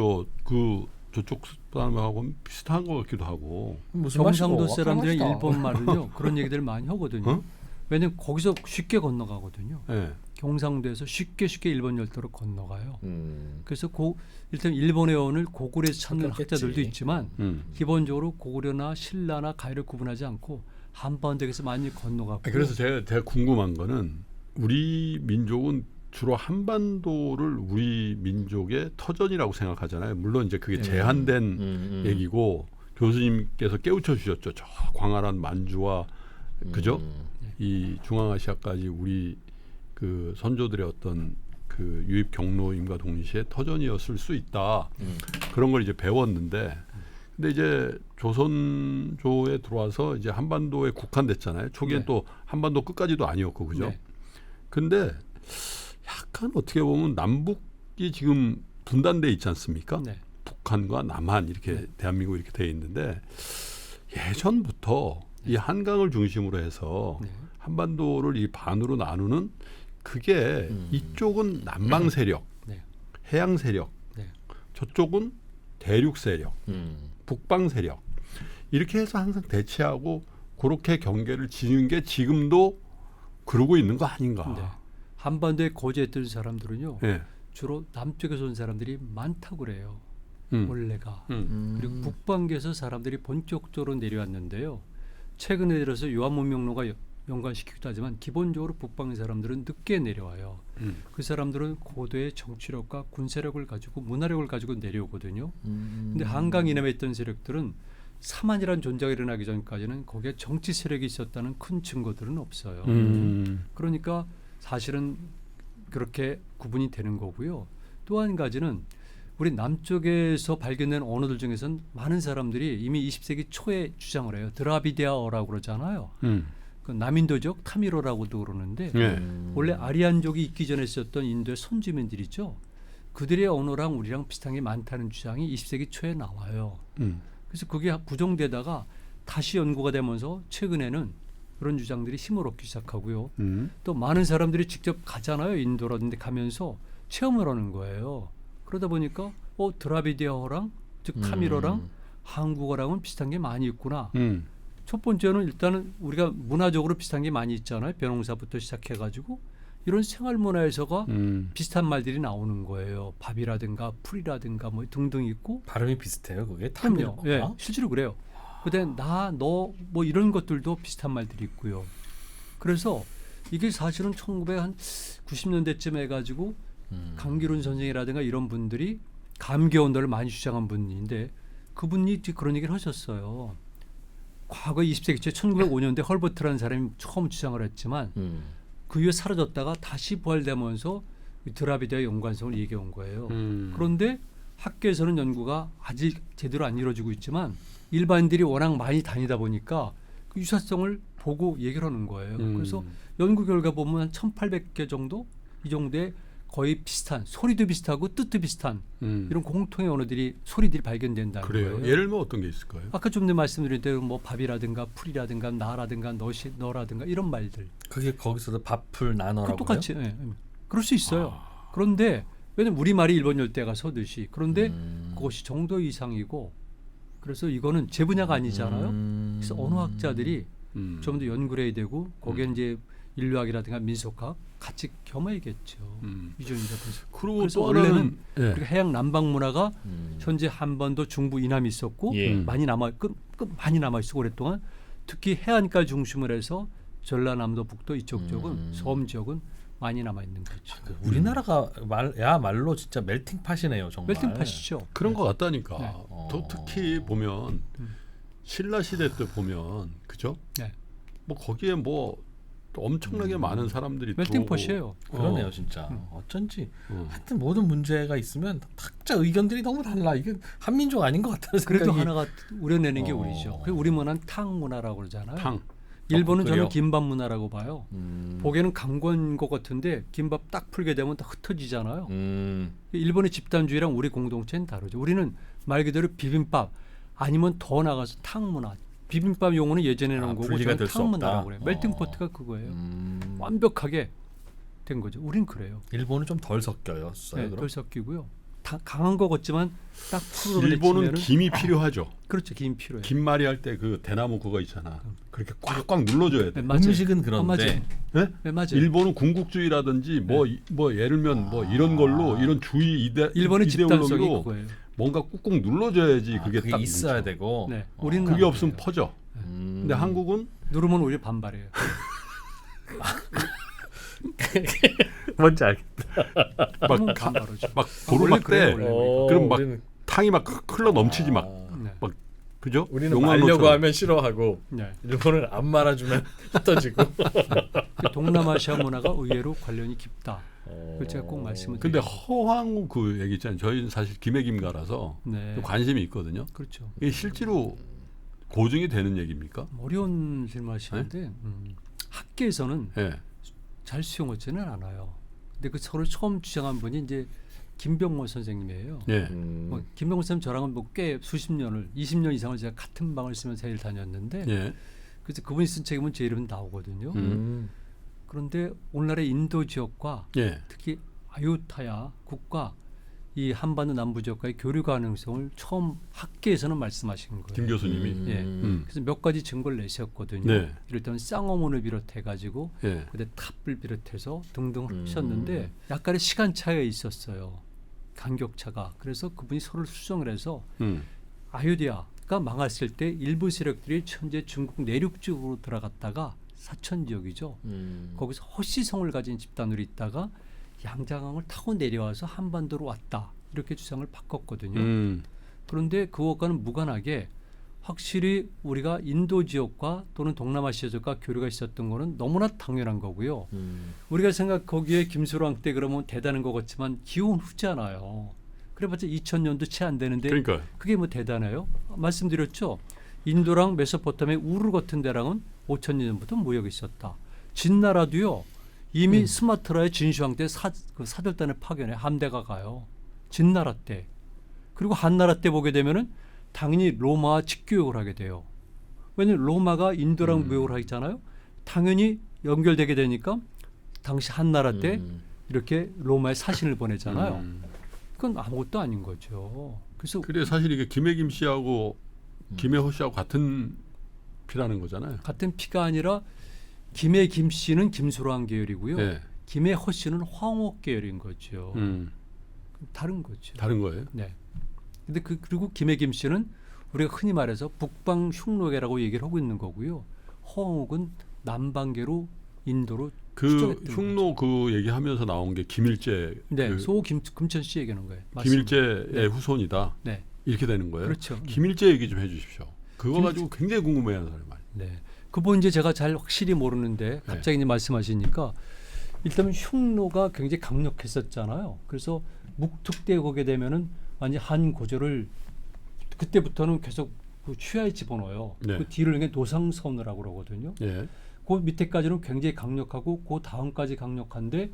저쪽 사람하고 비슷한 것 같기도 하고. 무슨 경상도 맛이고? 사람들이 맛이다. 일본 말을요 그런 얘기들을 많이 하거든요. 어? 왜냐면 거기서 쉽게 건너가거든요. 네. 경상도에서 쉽게 일본 열도로 건너가요. 그래서 일단 일본의 언어를 고구려에서 찾는 섞였겠지. 학자들도 있지만 음. 기본적으로 고구려나 신라나 가이를 구분하지 않고 한반도에서 많이 건너가고. 그래서 제가 궁금한 거는 우리 민족은 주로 한반도를 우리 민족의 터전이라고 생각하잖아요. 물론 이제 그게 제한된 얘기고 교수님께서 깨우쳐 주셨죠. 저 광활한 만주와 그죠? 이 중앙아시아까지 우리 그 선조들의 어떤 그 유입 경로임과 동시에 터전이었을 수 있다. 그런 걸 이제 배웠는데, 근데 이제 조선조에 들어와서 이제 한반도에 국한됐잖아요. 초기엔 네. 또 한반도 끝까지도 아니었고 그죠? 네. 근데 약간 어떻게 보면 남북이 지금 분단돼 있지 않습니까? 네. 북한과 남한 이렇게 대한민국 이렇게 돼 있는데 예전부터 이 한강을 중심으로 해서 네. 한반도를 이 반으로 나누는 그게 이쪽은 남방 세력, 네. 해양 세력, 네. 저쪽은 대륙 세력, 북방 세력 이렇게 해서 항상 대치하고 그렇게 경계를 지는 게 지금도 그러고 있는 거 아닌가? 네. 한반도에 거주했던 사람들은요 예. 주로 남쪽에서 온 사람들이 많다고 그래요. 원래가. 음. 그리고 북방계에서 사람들이 본격적으로 내려왔는데요. 최근에 들어서 유한문명론과 연관시키기도 하지만 기본적으로 북방의 사람들은 늦게 내려와요. 그 사람들은 고도의 정치력과 군사력을 가지고 문화력을 가지고 내려오거든요. 근데 한강 이남에 있던 세력들은 사만이라는 존재가 일어나기 전까지는 거기에 정치 세력이 있었다는 큰 증거들은 없어요. 그러니까 사실은 그렇게 구분이 되는 거고요. 또 한 가지는 우리 남쪽에서 발견된 언어들 중에서는 많은 사람들이 이미 20세기 초에 주장을 해요. 드라비디아어라고 그러잖아요. 그 남인도족 타미로라고도 그러는데 예. 원래 아리안족이 있기 전에 쓰였던 인도의 선주민들이죠. 그들의 언어랑 우리랑 비슷한 게 많다는 주장이 20세기 초에 나와요. 그래서 그게 부정되다가 다시 연구가 되면서 최근에는 그런 주장들이 힘을 얻기 시작하고요. 또 많은 사람들이 직접 가잖아요. 인도라든지 가면서 체험을 하는 거예요. 그러다 보니까 드라비디아어랑 즉 타미로랑 한국어랑은 비슷한 게 많이 있구나. 첫 번째는 일단은 우리가 문화적으로 비슷한 게 많이 있잖아요. 벼농사부터 시작해가지고 이런 생활 문화에서가 비슷한 말들이 나오는 거예요. 밥이라든가 풀이라든가 뭐 등등 있고. 발음이 비슷해요. 그게 그럼요. 타밀. 예, 실제로 그래요. 그다음 나, 너 뭐 이런 것들도 비슷한 말들이 있고요. 그래서 이게 사실은 1990년대쯤 해가지고 강기룬 선생이라든가 이런 분들이 감개 언어를 많이 주장한 분인데 그분이 그런 얘기를 하셨어요. 과거 20세기 초 1905년대 헐버트라는 사람이 처음 주장을 했지만 그 이후에 사라졌다가 다시 부활되면서 드라비디아의 연관성을 얘기해 온 거예요. 그런데 학계에서는 연구가 아직 제대로 안 이루어지고 있지만 일반인들이 워낙 많이 다니다 보니까 그 유사성을 보고 얘기를 하는 거예요. 그래서 연구 결과 보면 한 1800개 정도 이 정도의 거의 비슷한 소리도 비슷하고 뜻도 비슷한 이런 공통의 언어들이 소리들이 발견된다는 그래요. 거예요. 예를 들면 어떤 게 있을까요? 아까 좀 전에 말씀드린 대로 뭐 밥이라든가 풀이라든가 나라든가 너라든가 이런 말들 그게 거기서도 밥풀 나눠라고요? 똑같이 그럴 수 있어요. 그런데 왜냐면 우리말이 일본 열대가 서듯이 그런데 그것이 정도 이상이고 그래서 이거는 제 분야가 아니잖아요. 그래서 언어학자들이 좀 더 연구를 해야 되고 거기에 이제 인류학이라든가 민속학 같이 겸해야겠죠. 유전자 분석. 그리고 그래서 또 원래는 하나는 우리가 해양 남방 문화가 현재 한반도 중부 이남이 있었고 예. 많이 많이 남아 있고 오랫동안 특히 해안가 중심으로 해서 전라남도 북도 이쪽 쪽은 섬 지역은 많이 남아 있는 거죠. 우리나라가 야말로 진짜 멜팅팟이네요, 정말. 멜팅팟이죠. 그런 것 같다니까. 네. 또 특히 보면 신라 시대 때 보면 그죠? 네. 뭐 거기에 뭐 또 엄청나게 많은 사람들이 멜팅팟이에요. 그러네요, 진짜. 어쩐지 어. 하여튼 모든 문제가 있으면 각자 의견들이 너무 달라. 이게 한민족 아닌 것 같다는 생각이. 그래도 하나가 우려내는 게 어. 우리죠. 그리고 우리 문화는 탕 문화라고 그러잖아요. 탕. 일본은 그래요? 저는 김밥 문화라고 봐요. 보기에는 강권 것 같은데 김밥 딱 풀게 되면 다 흩어지잖아요. 일본의 집단주의랑 우리 공동체는 다르죠. 우리는 말 그대로 비빔밥 아니면 더 나가서 탕 문화. 비빔밥 용어는 예전에 나온 거고 분리가 저는 될 수 탕 없다. 문화라고 그래요. 멜팅포트가 그거예요. 완벽하게 된 거죠. 우린 그래요. 일본은 좀 덜 섞여요. 네, 그럼? 덜 섞이고요. 다 강한 것 같지만 딱 풀어내치면은 일본은 김이 필요하죠. 그렇죠. 김 필요해요. 김말이 할 때 그 대나무 그거 있잖아. 그렇게 꽉꽉 눌러줘야 돼. 네, 맞아요. 음식은 맞아요. 그런데 네? 네, 맞아요. 일본은 군국주의라든지 뭐 예를 들면 뭐 이런 걸로 이런 주의 일본의 집단성이 이데올로기로 그거예요. 뭔가 꾹꾹 눌러줘야지 그게 딱 있어야 뭉쳐. 되고. 네, 우리는 그게 안 없으면 그래요. 퍼져. 근데 한국은 누르면 오히려 반발해요. 뭔지 알겠다. 막 반발하죠. 막 원래 도로 그래요, 막때 원래. 그럼 막 우리는, 탕이 막 흘러 넘치지 막 네. 그죠? 우리는 용광로처럼. 말려고 하면 싫어하고 네. 일본은 안 말아주면 흩어지고. 그 동남아시아 문화가 의외로 관련이 깊다. 그걸 제가 꼭 말씀을 근데 드리고. 허황 그 얘기 있잖아요. 저희는 사실 김해김가라서 네. 관심이 있거든요. 그렇죠. 이게 실제로 고증이 되는 얘기입니까? 어려운 질문하시는데 학계에서는 예. 잘 수용하지는 않아요. 근데 그 서로 처음 주장한 분이 이제 김병모 선생님이에요. 예. 뭐 김병모 선생님 저랑은 뭐 꽤 수십 년을 20년 이상을 제가 같은 방을 쓰면서 해를 다녔는데 예. 그래서 그분이 쓴 책이면 제 이름은 나오거든요. 그런데 오늘날의 인도 지역과 예. 특히 아유타야 국가 이 한반도 남부 지역과의 교류 가능성을 처음 학계에서는 말씀하신 거예요. 김 교수님이. 예. 그래서 몇 가지 증거를 내셨거든요. 네. 이를테면 쌍어문을 비롯해 가지고 예. 그때 탑을 비롯해서 등등 하셨는데 약간의 시간 차이가 있었어요. 간격차가. 그래서 그분이 서로를 수정을 해서 음. 아유디아가 망했을 때 일부 세력들이 현재 중국 내륙 쪽으로 들어갔다가 사천 지역이죠. 거기서 허씨성을 가진 집단으로 있다가 양자강을 타고 내려와서 한반도로 왔다. 이렇게 주장을 바꿨거든요. 그런데 그것과는 무관하게 확실히 우리가 인도 지역과 또는 동남아시아 지역과 교류가 있었던 거는 너무나 당연한 거고요. 우리가 거기에 김수랑 때 그러면 대단한 것 같지만 기원 후잖아요. 그래봤자 2000년도 채 안 되는데 그러니까 그게 뭐 대단해요? 말씀드렸죠. 인도랑 메소포타미아 우르 같은 데랑은 5000년부터 무역이 있었다. 진나라도요. 이미 스마트라의 진시황 때 사절단을 파견해 함대가 가요. 진나라 때. 그리고 한나라 때 보게 되면은 당연히 로마와 직교역을 하게 돼요. 왜냐하면 로마가 인도랑 무역을 하잖아요. 당연히 연결되게 되니까 당시 한나라 때 이렇게 로마에 사신을 보내잖아요. 그건 아무것도 아닌 거죠. 그래서 그래 사실 이게 김해김 씨하고 김해호 씨하고 같은 피라는 거잖아요. 같은 피가 아니라 김해 김 씨는 김수랑 계열이고요. 네. 김해 허 씨는 황옥 계열인 거죠. 다른 거죠. 다른 거예요? 네. 근데 그리고 김해 김 씨는 우리가 흔히 말해서 북방 흉노계라고 얘기를 하고 있는 거고요. 허옥은 남방계로 인도로 그 추정했던 흉노 그 얘기하면서 나온 게 김일제. 네, 그 소 금천 씨 얘기하는 거예요. 맞습니다. 김일제의 네. 후손이다. 네, 이렇게 되는 거예요. 그렇죠. 김일제 얘기 좀 해주십시오. 그거 가지고 굉장히 궁금해하는 사람이 많아요. 네, 그분 이제 제가 잘 확실히 모르는데 갑자기 이제 말씀하시니까 일단 흉노가 굉장히 강력했었잖아요. 그래서 묵특대 거게 되면은 완전 한 고조를 그때부터는 계속 그 취하에 집어넣어요. 네. 그 뒤를 이게 노상선이라고 그러거든요. 예. 그 밑에까지는 굉장히 강력하고 그 다음까지 강력한데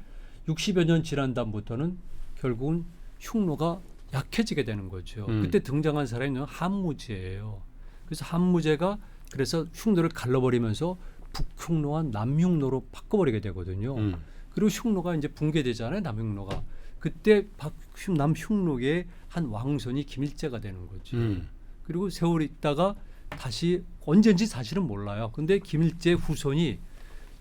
60여 년 지난 다음부터는 결국은 흉노가 약해지게 되는 거죠. 그때 등장한 사람이 한무제예요. 그래서 한무제가 그래서 흉노를 갈라버리면서 북흉노와 남흉노로 바꿔버리게 되거든요. 그리고 흉노가 이제 붕괴되잖아요. 남흉노가. 그때 남흉노계의 한 왕손이 김일제가 되는 거죠. 그리고 세월이 있다가 다시 언제인지 사실은 몰라요. 근데 김일제 후손이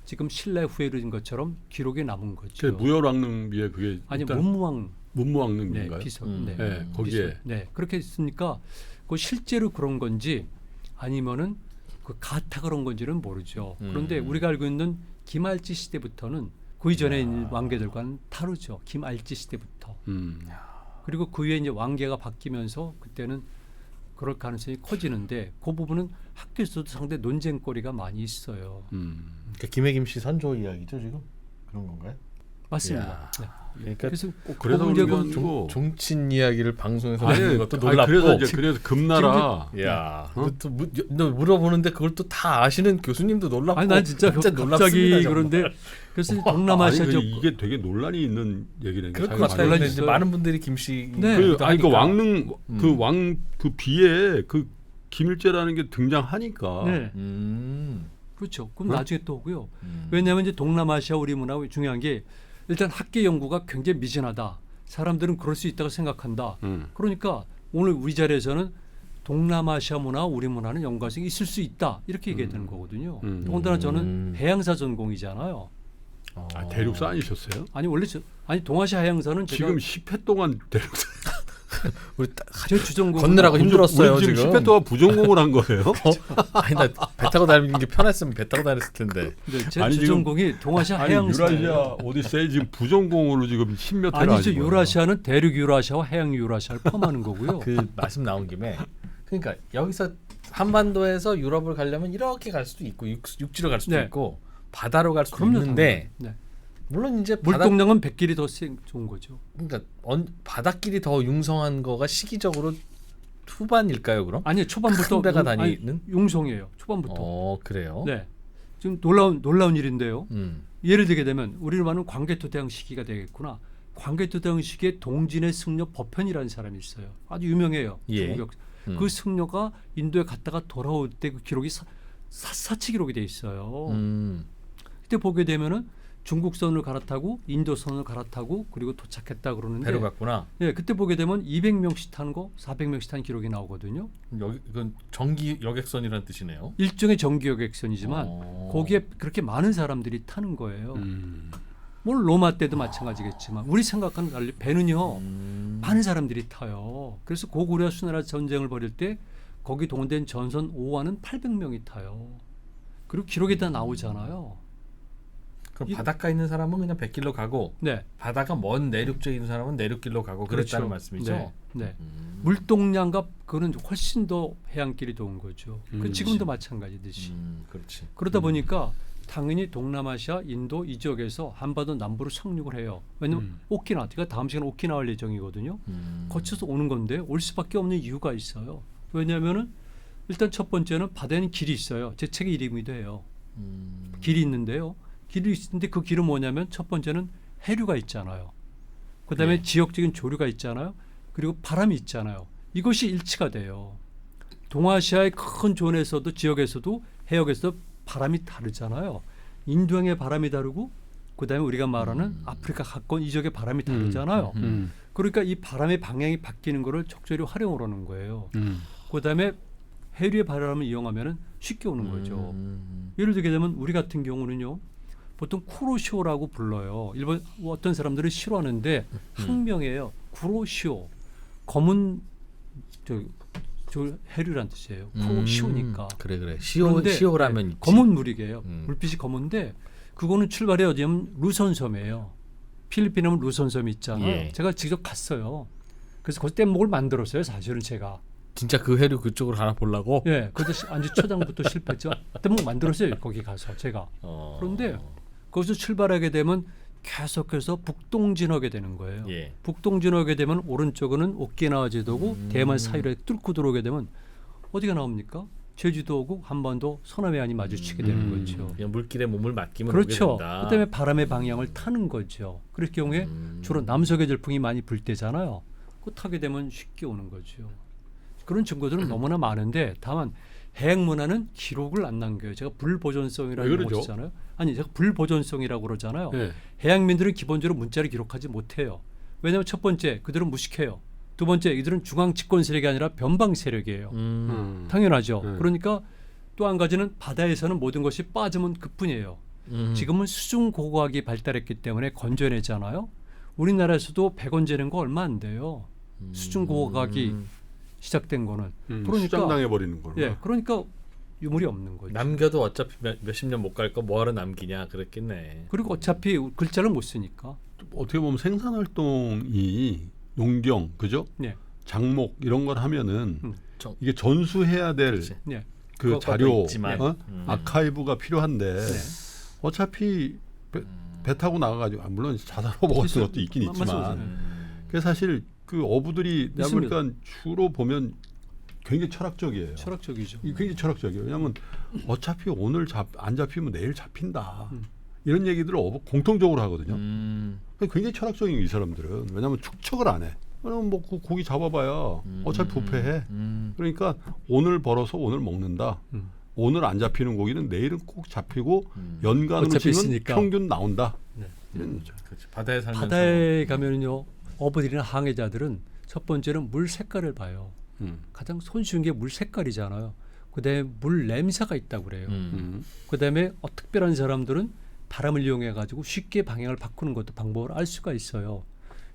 지금 신라 후예로 된 것처럼 기록에 남은 그 거죠. 무열왕릉비에 그게 아니 일단 문무왕 문무왕릉비인가요? 네, 비서. 네, 거기에. 비서. 네, 그렇게 있으니까 그 실제로 그런 건지 아니면은 그 가타 그런 건지는 모르죠. 그런데 우리가 알고 있는 김알지 시대부터는 그 이전의 왕계들과는 다르죠. 김알지 시대부터. 그리고 그 위에 이제 왕계가 바뀌면서 그때는 그럴 가능성이 커지는데 그 부분은 학교에서도 상당히 논쟁거리가 많이 있어요. 그러니까 김해김 씨 선조 이야기죠 지금 그런 건가요? 맞습니다. 네. 그러니까 그래서 그래서 그 우리가 문제가 종친 이야기를 방송에서 아니, 하는 것도 아니, 놀랍고. 그래서 금나라. 야, 너 물어보는데 그걸 또 다 아시는 교수님도 놀랍고. 아니 난 진짜 놀랍습니다, 갑자기 정말. 그런데 그래서 동남아시아 아니, 쪽 이게 되게 논란이 있는 얘기는 그럴 것 같아요. 근데 이제 많은 분들이 김씨 네. 아니 그 왕릉 그 왕 그 비에 그 김일제라는 게 등장하니까. 네. 그렇죠. 그럼 나중에 또 오고요. 왜냐하면 이제 동남아시아 우리 문화 중요한 게 일단 학계 연구가 굉장히 미진하다. 사람들은 그럴 수 있다고 생각한다. 그러니까 오늘 우리 자리에서는 동남아시아 문화, 우리 문화는 연관성이 있을 수 있다. 이렇게 얘기해야 되는 거거든요. 더군다나 저는 해양사 전공이잖아요. 아, 대륙사 아니셨어요? 아니 원래 아니 동아시아 해양사는 제가 지금 10회 동안 대륙사. 우리 제 주전공 걷느라고 힘들었어요 우리 지금 지금. 10회 동안 부전공을 한 거예요? 아니 나 배 타고 다니는 게 편했으면 배 타고 다녔을 텐데. 네, 제 아니, 지금- 주전공이 동아시아 아니 해양사. 유라시아 오디세이 지금 부전공으로 지금 10몇 회를 아니죠. 하신 거예요. 유라시아는 대륙 유라시아와 해양 유라시아를 포함하는 거고요. 그 말씀 나온 김에 그러니까 여기서 한반도에서 유럽을 가려면 이렇게 갈 수도 있고 육지로 갈 수도 네. 있고 바다로 갈 수도 그럼요. 있는데 네. 물론 이제 바다 물동량은 100길이 더 좋은 거죠. 그러니까 바닷길이 더 융성한 거가 시기적으로 후반일까요 그럼? 아니 초반부터 큰 배가 아니, 다니는? 융성이에요. 초반부터. 그래요. 네. 지금 놀라운 일인데요. 음. 예를 들게 되면 우리를 말하는 광개토대왕 시기가 되겠구나. 광개토대왕 시기에 동진의 승려 법현이라는 사람이 있어요. 아주 유명해요. 예. 중국 그 승려가 인도에 갔다가 돌아올 때 그 기록이 사치 기록이 돼 있어요. 그때 보게 되면은 중국선을 갈아타고 인도선을 갈아타고 그리고 도착했다 그러는데 배로 갔구나. 예, 그때 보게 되면 200명씩 타는 거, 400명씩 타는 기록이 나오거든요. 여기 이건 정기 여객선이라는 뜻이네요. 일종의 정기 여객선이지만 어. 거기에 그렇게 많은 사람들이 타는 거예요. 물 로마 때도 마찬가지겠지만 우리 생각과는 달리 배는요 많은 사람들이 타요. 그래서 고구려 수나라 전쟁을 벌일 때 거기 동원된 전선 5화는 800명이 타요. 그리고 기록에 다 나오잖아요. 그럼 바닷가에 있는 사람은 그냥 백길로 가고 네, 바다가 먼 내륙쪽에 있는 사람은 내륙길로 가고 그랬다는 말씀이죠. 네, 네. 물동량과 그거는 훨씬 더 해안길이 좋은 거죠. 그 지금도 마찬가지듯이. 그렇지. 그러다 보니까 당연히 동남아시아, 인도 이 지역에서 한반도 남부로 상륙을 해요. 왜냐하면 오키나와, 제가 다음 시간에 오키나와 할 예정이거든요. 거쳐서 오는 건데 올 수밖에 없는 이유가 있어요. 왜냐하면은 일단 첫 번째는 바다에는 길이 있어요. 제 책의 이름이기도 해요. 길이 있는데요. 길이 있는데 그 길은 뭐냐면 첫 번째는 해류가 있잖아요. 그다음에 네. 지역적인 조류가 있잖아요. 그리고 바람이 있잖아요. 이것이 일치가 돼요. 동아시아의 큰 존에서도 지역에서도 해역에서도 바람이 다르잖아요. 인도양의 바람이 다르고 그다음에 우리가 말하는 아프리카 가까운 이 지역의 바람이 다르잖아요. 그러니까 이 바람의 방향이 바뀌는 거를 적절히 활용을 하는 거예요. 그다음에 해류의 바람을 이용하면은 쉽게 오는 거죠. 예를 들게 되면 우리 같은 경우는요. 보통 쿠로시오라고 불러요. 일본 어떤 사람들은 싫어하는데 학명이에요. 쿠로시오. 검은 저 해류란 뜻이에요. 쿠로시오니까. 그래. 그런데, 시오라면 네, 있지. 검은 물이게요. 물빛이 검은데 그거는 출발이 어디냐면 루선섬이에요. 필리핀에 하면 루선섬이 있잖아요. 예. 제가 직접 갔어요. 그래서 거기 뗏목을 만들었어요. 사실은 제가. 진짜 그 해류 그쪽으로 하나 보려고. 예, 그래도 안주 초장부터 실패했죠. 뗏목 만들었어요. 거기 가서 제가. 그런데 거기서 출발하게 되면 계속해서 북동진하게 되는 거예요. 예. 북동진하게 되면 오른쪽은 오키나와 제도고 대만 사이를 뚫고 들어오게 되면 어디가 나옵니까? 제주도하고 한반도 서남해안이 마주치게 되는 거죠. 그냥 물길에 몸을 맡기면 그렇죠. 오게 된다. 그다음에 바람의 방향을 타는 거죠. 그럴 경우에 주로 남서계 절풍이 많이 불 때잖아요. 그 타게 되면 쉽게 오는 거죠. 그런 증거들은 너무나 많은데 다만 해양 문화는 기록을 안 남겨요. 제가 불보존성이라고 왜 그러죠? 그러잖아요. 아니, 제가 불보존성이라고 그러잖아요. 네. 해양민들은 기본적으로 문자를 기록하지 못해요. 왜냐하면 첫 번째, 그들은 무식해요. 두 번째, 이들은 중앙 집권 세력이 아니라 변방 세력이에요. 당연하죠. 그러니까 또 한 가지는 바다에서는 모든 것이 빠지면 그뿐이에요. 지금은 수중 고고학이 발달했기 때문에 건져내잖아요. 우리나라에서도 100원 재는 거 얼마 안 돼요. 수중 고고학이 시작된 거는. 그러니까 수장당해 버리는 거로. 예, 그러니까 유물이 없는 거죠. 남겨도 어차피 몇십 년 못 갈 거 뭐하러 남기냐 그랬겠네. 그리고 어차피 글자를 못 쓰니까. 어떻게 보면 생산 활동이 농경, 그죠? 네. 장목 이런 걸 하면은 정- 이게 전수해야 될 그렇지. 네. 그 그것도 자료, 있지만, 아카이브가 필요한데 어차피 배 타고 나가가지고 물론 자살로 먹었을 것도 있긴 있지만 그 사실 그 어부들이 내가 있습니다. 보니까 주로 보면 굉장히 철학적이에요. 철학적이죠. 이게 굉장히 철학적이에요. 왜냐하면 어차피 오늘 안 잡히면 내일 잡힌다. 이런 얘기들을 공통적으로 하거든요. 굉장히 철학적인 이 사람들은. 왜냐하면 축척을 안 해. 왜냐면 뭐 그 고기 잡아봐야 어차피 부패해. 그러니까 오늘 벌어서 오늘 먹는다. 오늘 안 잡히는 고기는 내일은 꼭 잡히고 연간으로 어차피 치면 있으니까. 평균 나온다. 네. 이런 거죠. 그렇지. 바다에 살면서 바다에 가면은요, 어부들이나 항해자들은 첫 번째는 물 색깔을 봐요. 가장 손쉬운 게 물 색깔이잖아요. 그다음에 물 냄새가 있다고 그래요. 그다음에 특별한 사람들은 바람을 이용해 가지고 쉽게 방향을 바꾸는 것도 방법을 알 수가 있어요.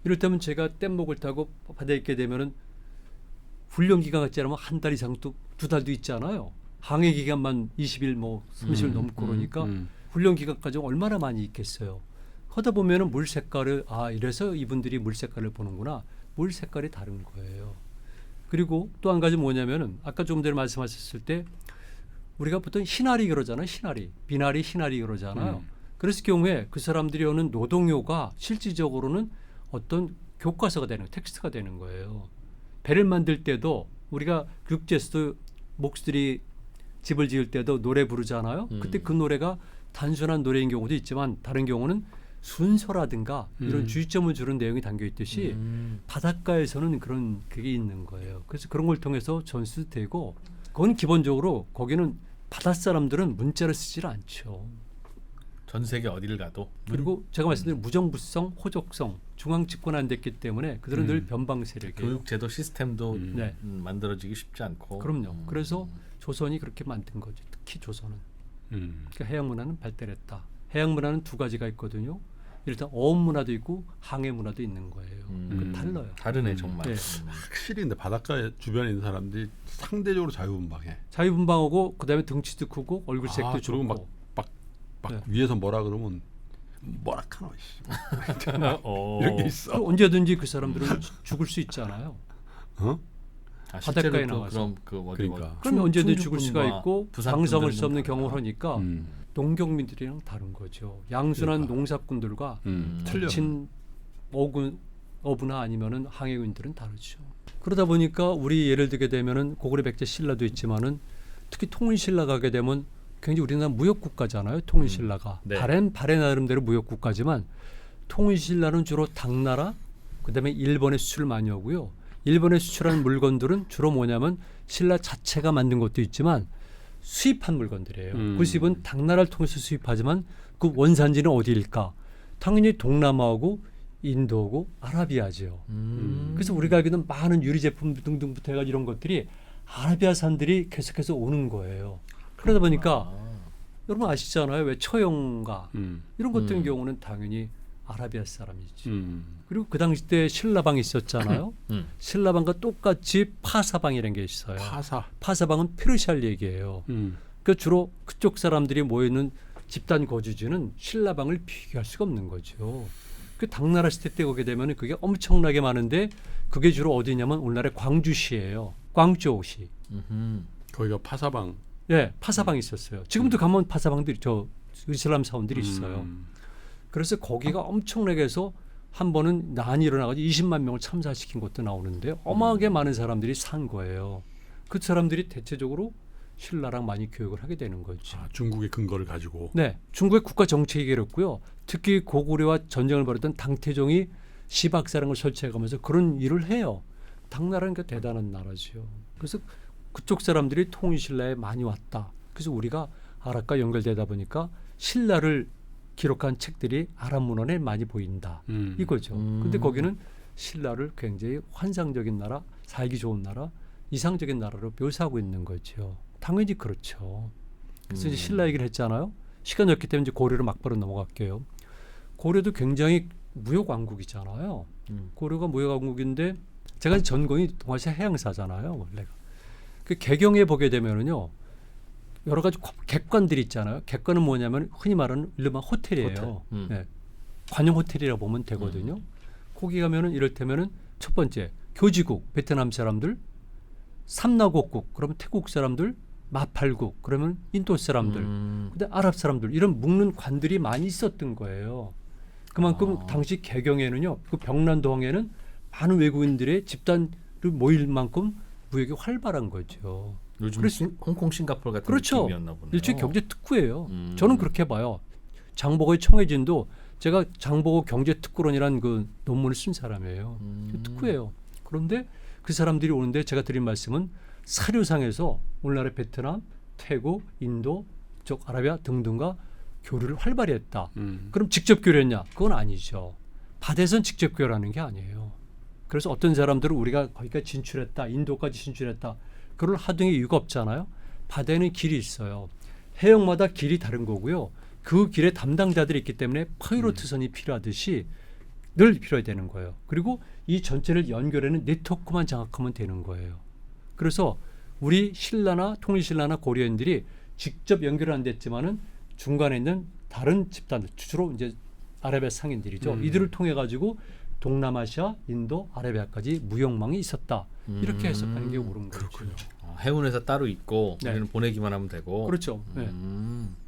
이를테면 제가 뗏목을 타고 바다에 있게 되면은 훈련 기간 같지 않으면 한 달 이상 또 2달도 있잖아요. 항해 기간만 20일 뭐 30일 넘고 그러니까 훈련 기간까지 얼마나 많이 있겠어요. 하다 보면은 물 색깔을 이래서 이분들이 물 색깔을 보는구나. 물 색깔이 다른 거예요. 그리고 또 한 가지 뭐냐면은 아까 좀 전에 말씀하셨을 때 우리가 보통 희나리 그러잖아요. 희나리, 비나리, 희나리 그러잖아요. 그랬을 경우에 그 사람들이 오는 노동요가 실질적으로는 어떤 교과서가 되는 텍스트가 되는 거예요. 배를 만들 때도 우리가 육지에서도 목수들이 집을 지을 때도 노래 부르잖아요. 그때 그 노래가 단순한 노래인 경우도 있지만 다른 경우는 순서라든가 이런 주의점을 주는 내용이 담겨 있듯이 바닷가에서는 그런 그게 있는 거예요. 그래서 그런 걸 통해서 전수되고 그건 기본적으로 거기는 바닷사람들은 문자를 쓰질 않죠. 전 세계 어디를 가도 그리고 제가 말씀드린 무정부성, 호족성, 중앙 집권 안 됐기 때문에 그들은 늘 변방 세력이에요. 교육 제도 시스템도 네. 만들어지기 쉽지 않고. 그럼요. 그래서 조선이 그렇게 만든 거죠. 특히 조선은. 그러니까 해양 문화는 발달했다. 해양 문화는 두 가지가 있거든요. 일단 어업 문화도 있고 항해 문화도 있는 거예요. 그 달라요. 다르네 정말. 네. 확실히 근데 바닷가 주변에 있는 사람들이 상대적으로 자유분방해. 자유분방하고 그다음에 등치도 크고 얼굴색도 그리고 좋고. 막 네. 위에서 뭐라 그러면 뭐라카노 어. 이런 게 있어. 그 언제든지 그 사람들은 죽을 수 있잖아요. 어? 아, 바닷가에 실제로 또 나가서. 그럼 그 어디 뭐 그러니까. 그럼 언제든지 죽을 수가 충주뿐만 있고 부산 방성할 분들은 수 없는 좀 경우를 달라. 하니까 음. 농경민들이랑 다른 거죠. 양순한 그러니까. 농사꾼들과 틀려. 거친 어부나 아니면은 항해인들은 다르죠. 그러다 보니까 우리 예를 들게 되면은 고구려 백제 신라도 있지만은 특히 통일신라 가게 되면 굉장히 우리나라 무역 국가잖아요. 통일신라가 네. 발해 나름대로 무역 국가지만 통일신라는 주로 당나라 그다음에 일본에 수출을 많이 하고요. 일본에 수출하는 물건들은 주로 뭐냐면 신라 자체가 만든 것도 있지만 수입한 물건들이에요. 그 수입은 당나라를 통해서 수입하지만 그 원산지는 어디일까? 당연히 동남아하고 인도하고 아라비아죠. 그래서 우리가 알기는 많은 유리 제품 등등부터 해가지고 이런 것들이 아라비아산들이 계속해서 오는 거예요. 그러다 보니까 여러분 아시잖아요. 왜 처형가 이런 것 같은 경우는 당연히 아라비아 사람이지. 그리고 그 당시 때 신라방이 있었잖아요. 신라방과 똑같이 파사방이라는 게 있어요. 파사방은 페르시아 얘기예요. 그 주로 그쪽 사람들이 모이는 집단 거주지는 신라방을 비교할 수가 없는 거죠. 그 당나라 시대 때 오게 되면 그게 엄청나게 많은데 그게 주로 어디냐면 오늘날의 광주시예요. 광주시. 거기가 파사방. 예, 파사방이 있었어요. 지금도 가면 파사방들이 저 이슬람 사원들이 있어요. 그래서 거기가 엄청나게 해서 한 번은 난이 일어나가지고 20만 명을 참사시킨 것도 나오는데 어마하게 많은 사람들이 산 거예요. 그 사람들이 대체적으로 신라랑 많이 교육을 하게 되는 거죠. 중국의 근거를 가지고. 네, 중국의 국가 정책이 그랬고요. 특히 고구려와 전쟁을 벌였던 당태종이 시박사랑을 설치해가면서 그런 일을 해요. 당나라는 그 대단한 나라죠. 그래서 그쪽 사람들이 통일신라에 많이 왔다. 그래서 우리가 아랍과 연결되다 보니까 신라를 기록한 책들이 아랍 문헌에 많이 보인다. 이거죠. 근데 거기는 신라를 굉장히 환상적인 나라, 살기 좋은 나라, 이상적인 나라로 묘사하고 있는 거죠. 당연히 그렇죠. 그래서 이제 신라 얘기를 했잖아요. 시간이 없기 때문에 이제 고려로 막바로 넘어갈게요. 고려도 굉장히 무역 왕국이잖아요. 고려가 무역 왕국인데 제가 전공이 동아시아 해양사잖아요. 원래가. 그 개경에 보게 되면은요. 여러 가지 객관들이 있잖아요. 객관은 뭐냐면 흔히 말하는 일반 호텔이에요. 네. 관용 호텔이라고 보면 되거든요. 거기 가면은 이를테면은 첫 번째 교지국 베트남 사람들, 삼나곡국 그러면 태국 사람들, 마팔국 그러면 인도 사람들, 근데 아랍 사람들 이런 묵는 관들이 많이 있었던 거예요. 그만큼 당시 개경에는요, 그 병란도항에는 많은 외국인들의 집단을 모일 만큼 무역이 활발한 거죠. 요즘 그래서- 홍콩, 싱가포르 같은 그렇죠. 느낌이었나 보네요. 일종의 경제 특구예요. 저는 그렇게 봐요. 장보고의 청해진도 제가 장보고 경제 특구론이라는 그 논문을 쓴 사람이에요. 특구예요. 그런데 그 사람들이 오는데 제가 드린 말씀은 사료상에서 오늘날의 베트남, 태국, 인도, 쪽 아라비아 등등과 교류를 활발히 했다. 그럼 직접 교류했냐? 그건 아니죠. 바다에선 직접 교류하는 게 아니에요. 그래서 어떤 사람들은 우리가 거기까지 진출했다, 인도까지 진출했다. 그럴 하등의 이유가 없잖아요. 바다에는 길이 있어요. 해역마다 길이 다른 거고요. 그 길에 담당자들이 있기 때문에 파이로트선이 필요하듯이 늘 필요해야 되는 거예요. 그리고 이 전체를 연결하는 네트워크만 장악하면 되는 거예요. 그래서 우리 신라나 통일신라나 고려인들이 직접 연결은 안 됐지만은 중간에 있는 다른 집단들, 주로 이제 아라비아 상인들이죠. 이들을 통해 가지고 동남아시아, 인도, 아라비아까지 무역망이 있었다. 이렇게 해석하는 게 옳은 거죠. 해운에서 따로 있고 네. 우리는 보내기만 하면 되고. 그렇죠. 네.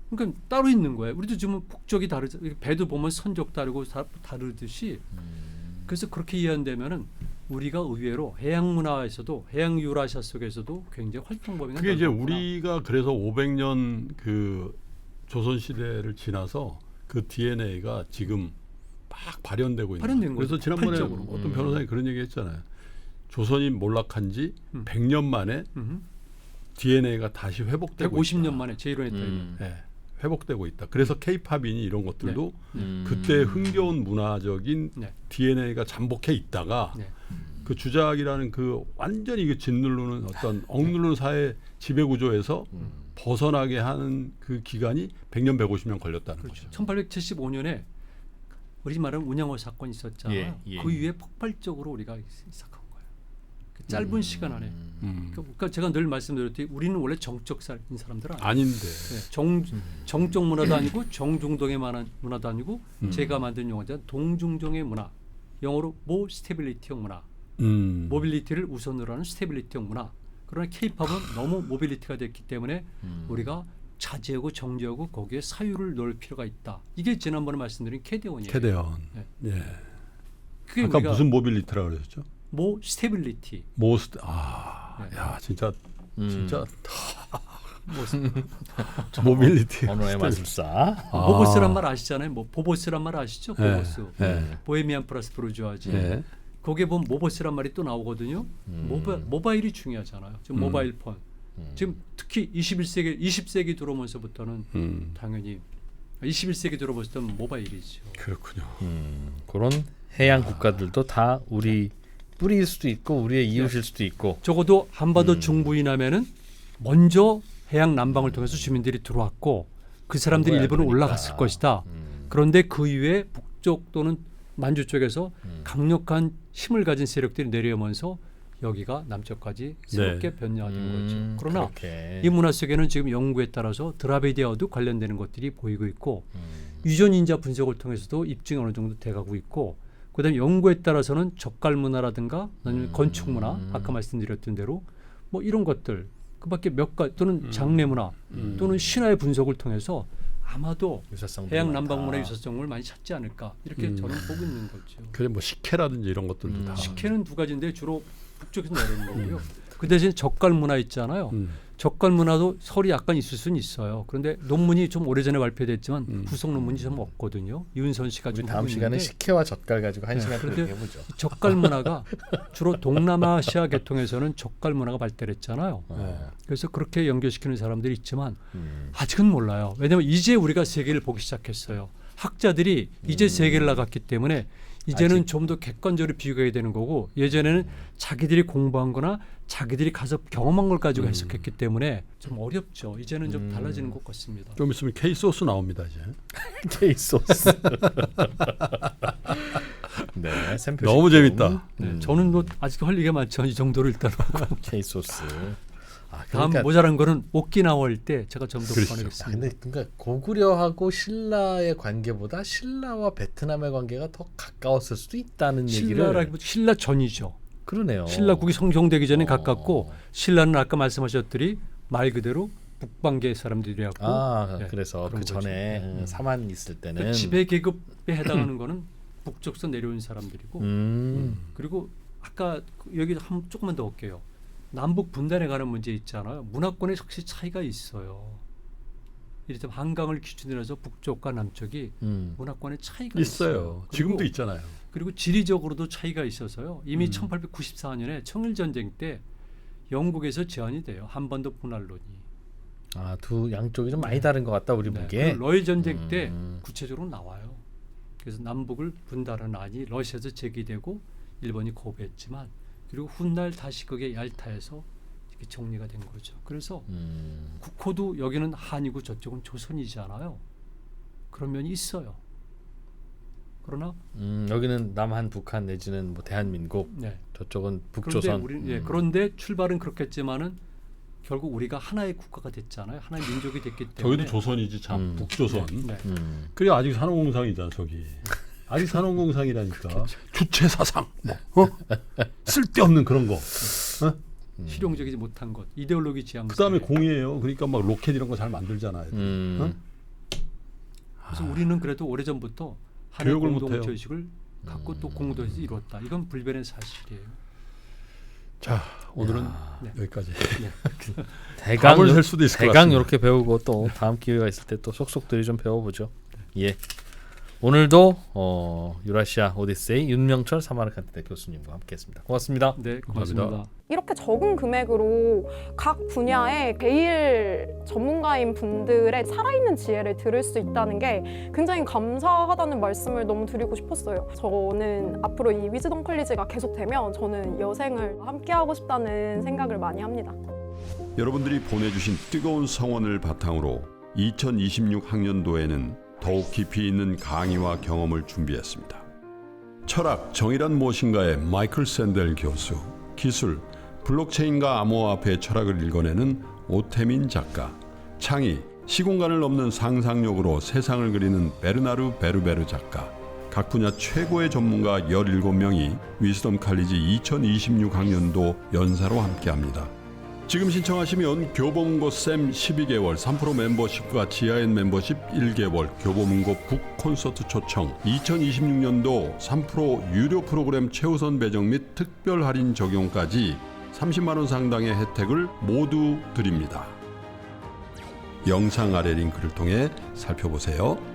그러니까 따로 있는 거예요. 우리도 지금 북쪽이 다르죠. 배도 보면 선적 다르고 다르듯이. 그래서 그렇게 이해한다면은 우리가 의외로 해양 문화에서도 해양 유라시아 속에서도 굉장히 활동 범위가 그게 이제 넓었구나. 우리가 그래서 500년 그 조선 시대를 지나서 그 DNA가 지금 막 발현되고 있는 발현된 거예요. 그래서 거죠. 지난번에 폭발적으로. 어떤 변호사님 그런 얘기 했잖아요. 조선이 몰락한 지 100년 만에 DNA가 다시 회복되고 150년 있다. 만에 제 이론에 따르면 네, 회복되고 있다. 그래서 케이팝이니 이런 것들도 네. 그때 흥겨운 문화적인 네. DNA가 잠복해 있다가 네. 그 주작이라는 그 완전히 그 짓누르는 어떤 억누르는 사회 지배 구조에서 벗어나게 하는 그 기간이 100년, 150년 걸렸다는 그렇죠. 거죠. 1875년에 우리 말하는 운영호 사건이 있었잖아요. 예, 예. 그 이후에 폭발적으로 우리가 시작한 거예요. 그 짧은 시간 안에. 음. 그러니까 제가 늘 말씀드렸듯이 우리는 원래 정적인 사람들은 아니에요. 아닌데. 네, 정적 문화도 아니고 정중동의 문화도 아니고 제가 만든 용어자 동중동의 문화. 영어로 모 스테빌리티형 문화. 모빌리티를 우선으로 하는 스테빌리티형 문화. 그러나 K-팝은 너무 모빌리티가 됐기 때문에 우리가 자제하고 정제하고 거기에 사유를 넣을 필요가 있다. 이게 지난번에 말씀드린 캐대원이에요. 캐대원. 네. 예. 그게 아까 우리가 무슨 모빌리티라고 그러셨죠? 모 스테빌리티. 모스트. 네. 야 진짜 진짜 뭐, 모빌리티. 언어의 마술사. 보보스란 말 아시잖아요. 뭐 보보스란 말 아시죠? 보보스. 네. 보헤미안 플러스 브루주아지. 네. 거기에 보면 모보스란 말이 또 나오거든요. 모바일이 중요하잖아요. 지금 모바일 폰. 지금 특히 20세기 들어오면서부터는 당연히 21세기 들어오면서부터는 모바일이죠. 그렇군요. 그런 해양 국가들도 다 우리 뿌리일 수도 있고 우리의 이웃일 수도 있고. 적어도 한반도 중부이남에는 먼저 해양 남방을 통해서 주민들이 들어왔고 그 사람들이 일부는 그러니까. 올라갔을 것이다. 그런데 그 이후에 북쪽 또는 만주 쪽에서 강력한 힘을 가진 세력들이 내려오면서 여기가 남쪽까지 새롭게 변화된 거죠. 그러나 그렇게. 이 문화 속에는 지금 연구에 따라서 드라비디아와도 관련되는 것들이 보이고 있고 유전 인자 분석을 통해서도 입증이 어느 정도 돼가고 있고 그다음에 연구에 따라서는 젓갈 문화라든가 아니면 건축 문화 아까 말씀드렸던 대로 뭐 이런 것들 그밖에 몇 가지 또는 장례 문화 또는 신화의 분석을 통해서 아마도 유사성도 해양 많다. 남방 문화 유사성을 많이 찾지 않을까 이렇게 저는 보고 있는 거죠. 그래 뭐 식혜라든지 이런 것들도 다. 식혜는 두 가지인데 주로 북쪽에서 내려오는 거고요. 그 대신 젓갈 문화 있잖아요. 음. 젓갈 문화도 설이 약간 있을 수는 있어요. 그런데 논문이 좀 오래전에 발표됐지만 구성 논문이 좀 없거든요. 윤선 씨가 우리 좀 다음 하고 시간에 있는데 식혜와 젓갈 가지고 한 시간 그런데 해보죠. 이 젓갈 문화가 주로 동남아시아 계통에서는 젓갈 문화가 발달했잖아요. 그래서 그렇게 연결시키는 사람들이 있지만 아직은 몰라요. 왜냐하면 이제 우리가 세계를 보기 시작했어요. 학자들이 이제 세계를 나갔기 때문에 이제는 아직. 좀 더 객관적으로 비교해야 되는 거고 예전에는 자기들이 공부한 거나 자기들이 가서 경험한 걸 가지고 해석했기 때문에 좀 어렵죠. 이제는 좀 달라지는 것 같습니다. 좀 있으면 K 소스 나옵니다 이제. K 소스. 네, 샘표 너무 식품. 재밌다. 네, 저는 뭐 아직 할 얘기가 많죠. 이 정도로 일단 하고. K 소스. 아, 다음 그러니까 모자란 거는 오키나와 할 때 제가 좀 더 그렇죠. 아, 보내겠습니다. 근데 그러니까 고구려하고 신라의 관계보다 신라와 베트남의 관계가 더 가까웠을 수도 있다는 얘기를. 신라라기보다 신라 전이죠. 그러네요. 신라국이 성종되기 전에 가깝고 신라는 아까 말씀하셨더니 말 그대로 북방계 사람들이었고 아, 네, 그래서 그런 그 전에 거죠. 사만 있을 때는 그 지배 계급에 해당하는 거는 북쪽서 내려온 사람들이고 그리고 아까 여기 조금만 더 할게요. 남북 분단에 관한 문제 있잖아요. 문화권에 확실히 차이가 있어요. 이를테면 한강을 기준으로 해서 북쪽과 남쪽이 문화권에 차이가 있어요. 지금도 있잖아요. 그리고 지리적으로도 차이가 있어서요. 이미 1894년에 청일전쟁 때 영국에서 제안이 돼요. 한반도 분할론이. 아, 두 양쪽이 좀 많이 다른 것 같다 우리 보기에. 그 러일 전쟁 때 구체적으로 나와요. 그래서 남북을 분단하는 안이 러시아에서 제기되고 일본이 거부했지만 그리고 훗날 다시 그게 얄타에서 이렇게 정리가 된 거죠. 그래서 국호도 여기는 한이고 저쪽은 조선이잖아요. 그런 면이 있어요. 그러나 여기는 남한, 북한 내지는 뭐 대한민국, 네. 저쪽은 그런데 북조선. 그런데 출발은 그렇겠지만은 결국 우리가 하나의 국가가 됐잖아요. 하나의 민족이 됐기 때문에 저기도 조선이지 참 북조선. 네. 그래 아직 산업공상이잖아 저기. 아직 산업공상이라니까. 주체 사상, 뭐, 쓸데없는 그런 거. 실용적이지 못한 것, 이데올로기 지향. 그다음에 공이에요. 그러니까 막 로켓 이런 거 잘 만들잖아요. 그래서 우리는 그래도 오래전부터 하나의 교육을 공동체 못해요. 의식을 갖고 또 공동체에서 이뤘다. 이건 불변의 사실이에요. 자 오늘은 네. 여기까지. 대강 감을 셀 수도 있을 것 대강 같습니다. 이렇게 배우고 또 다음 기회가 있을 때 또 속속들이 좀 배워보죠. 예. 오늘도 유라시아 오디세이 윤명철 사마르칸트대 교수님과 함께했습니다. 고맙습니다. 네, 고맙습니다. 감사합니다. 이렇게 적은 금액으로 각 분야의 제일 전문가인 분들의 살아있는 지혜를 들을 수 있다는 게 굉장히 감사하다는 말씀을 너무 드리고 싶었어요. 저는 앞으로 이 위즈덤 컬리지가 계속되면 저는 여생을 함께하고 싶다는 생각을 많이 합니다. 여러분들이 보내주신 뜨거운 성원을 바탕으로 2026 학년도에는 더욱 깊이 있는 강의와 경험을 준비했습니다. 철학, 정의란 무엇인가의 마이클 샌델 교수, 기술, 블록체인과 암호화폐의 철학을 읽어내는 오태민 작가, 창의, 시공간을 넘는 상상력으로 세상을 그리는 베르나르 베르베르 작가, 각 분야 최고의 전문가 17명이 위즈덤 칼리지 2026학년도 연사로 함께합니다. 지금 신청하시면 교보문고 쌤 12개월, 3프로 멤버십과 지하엔 멤버십 1개월, 교보문고 북 콘서트 초청, 2026년도 3프로 유료 프로그램 최우선 배정 및 특별 할인 적용까지 30만 원 상당의 혜택을 모두 드립니다. 영상 아래 링크를 통해 살펴보세요.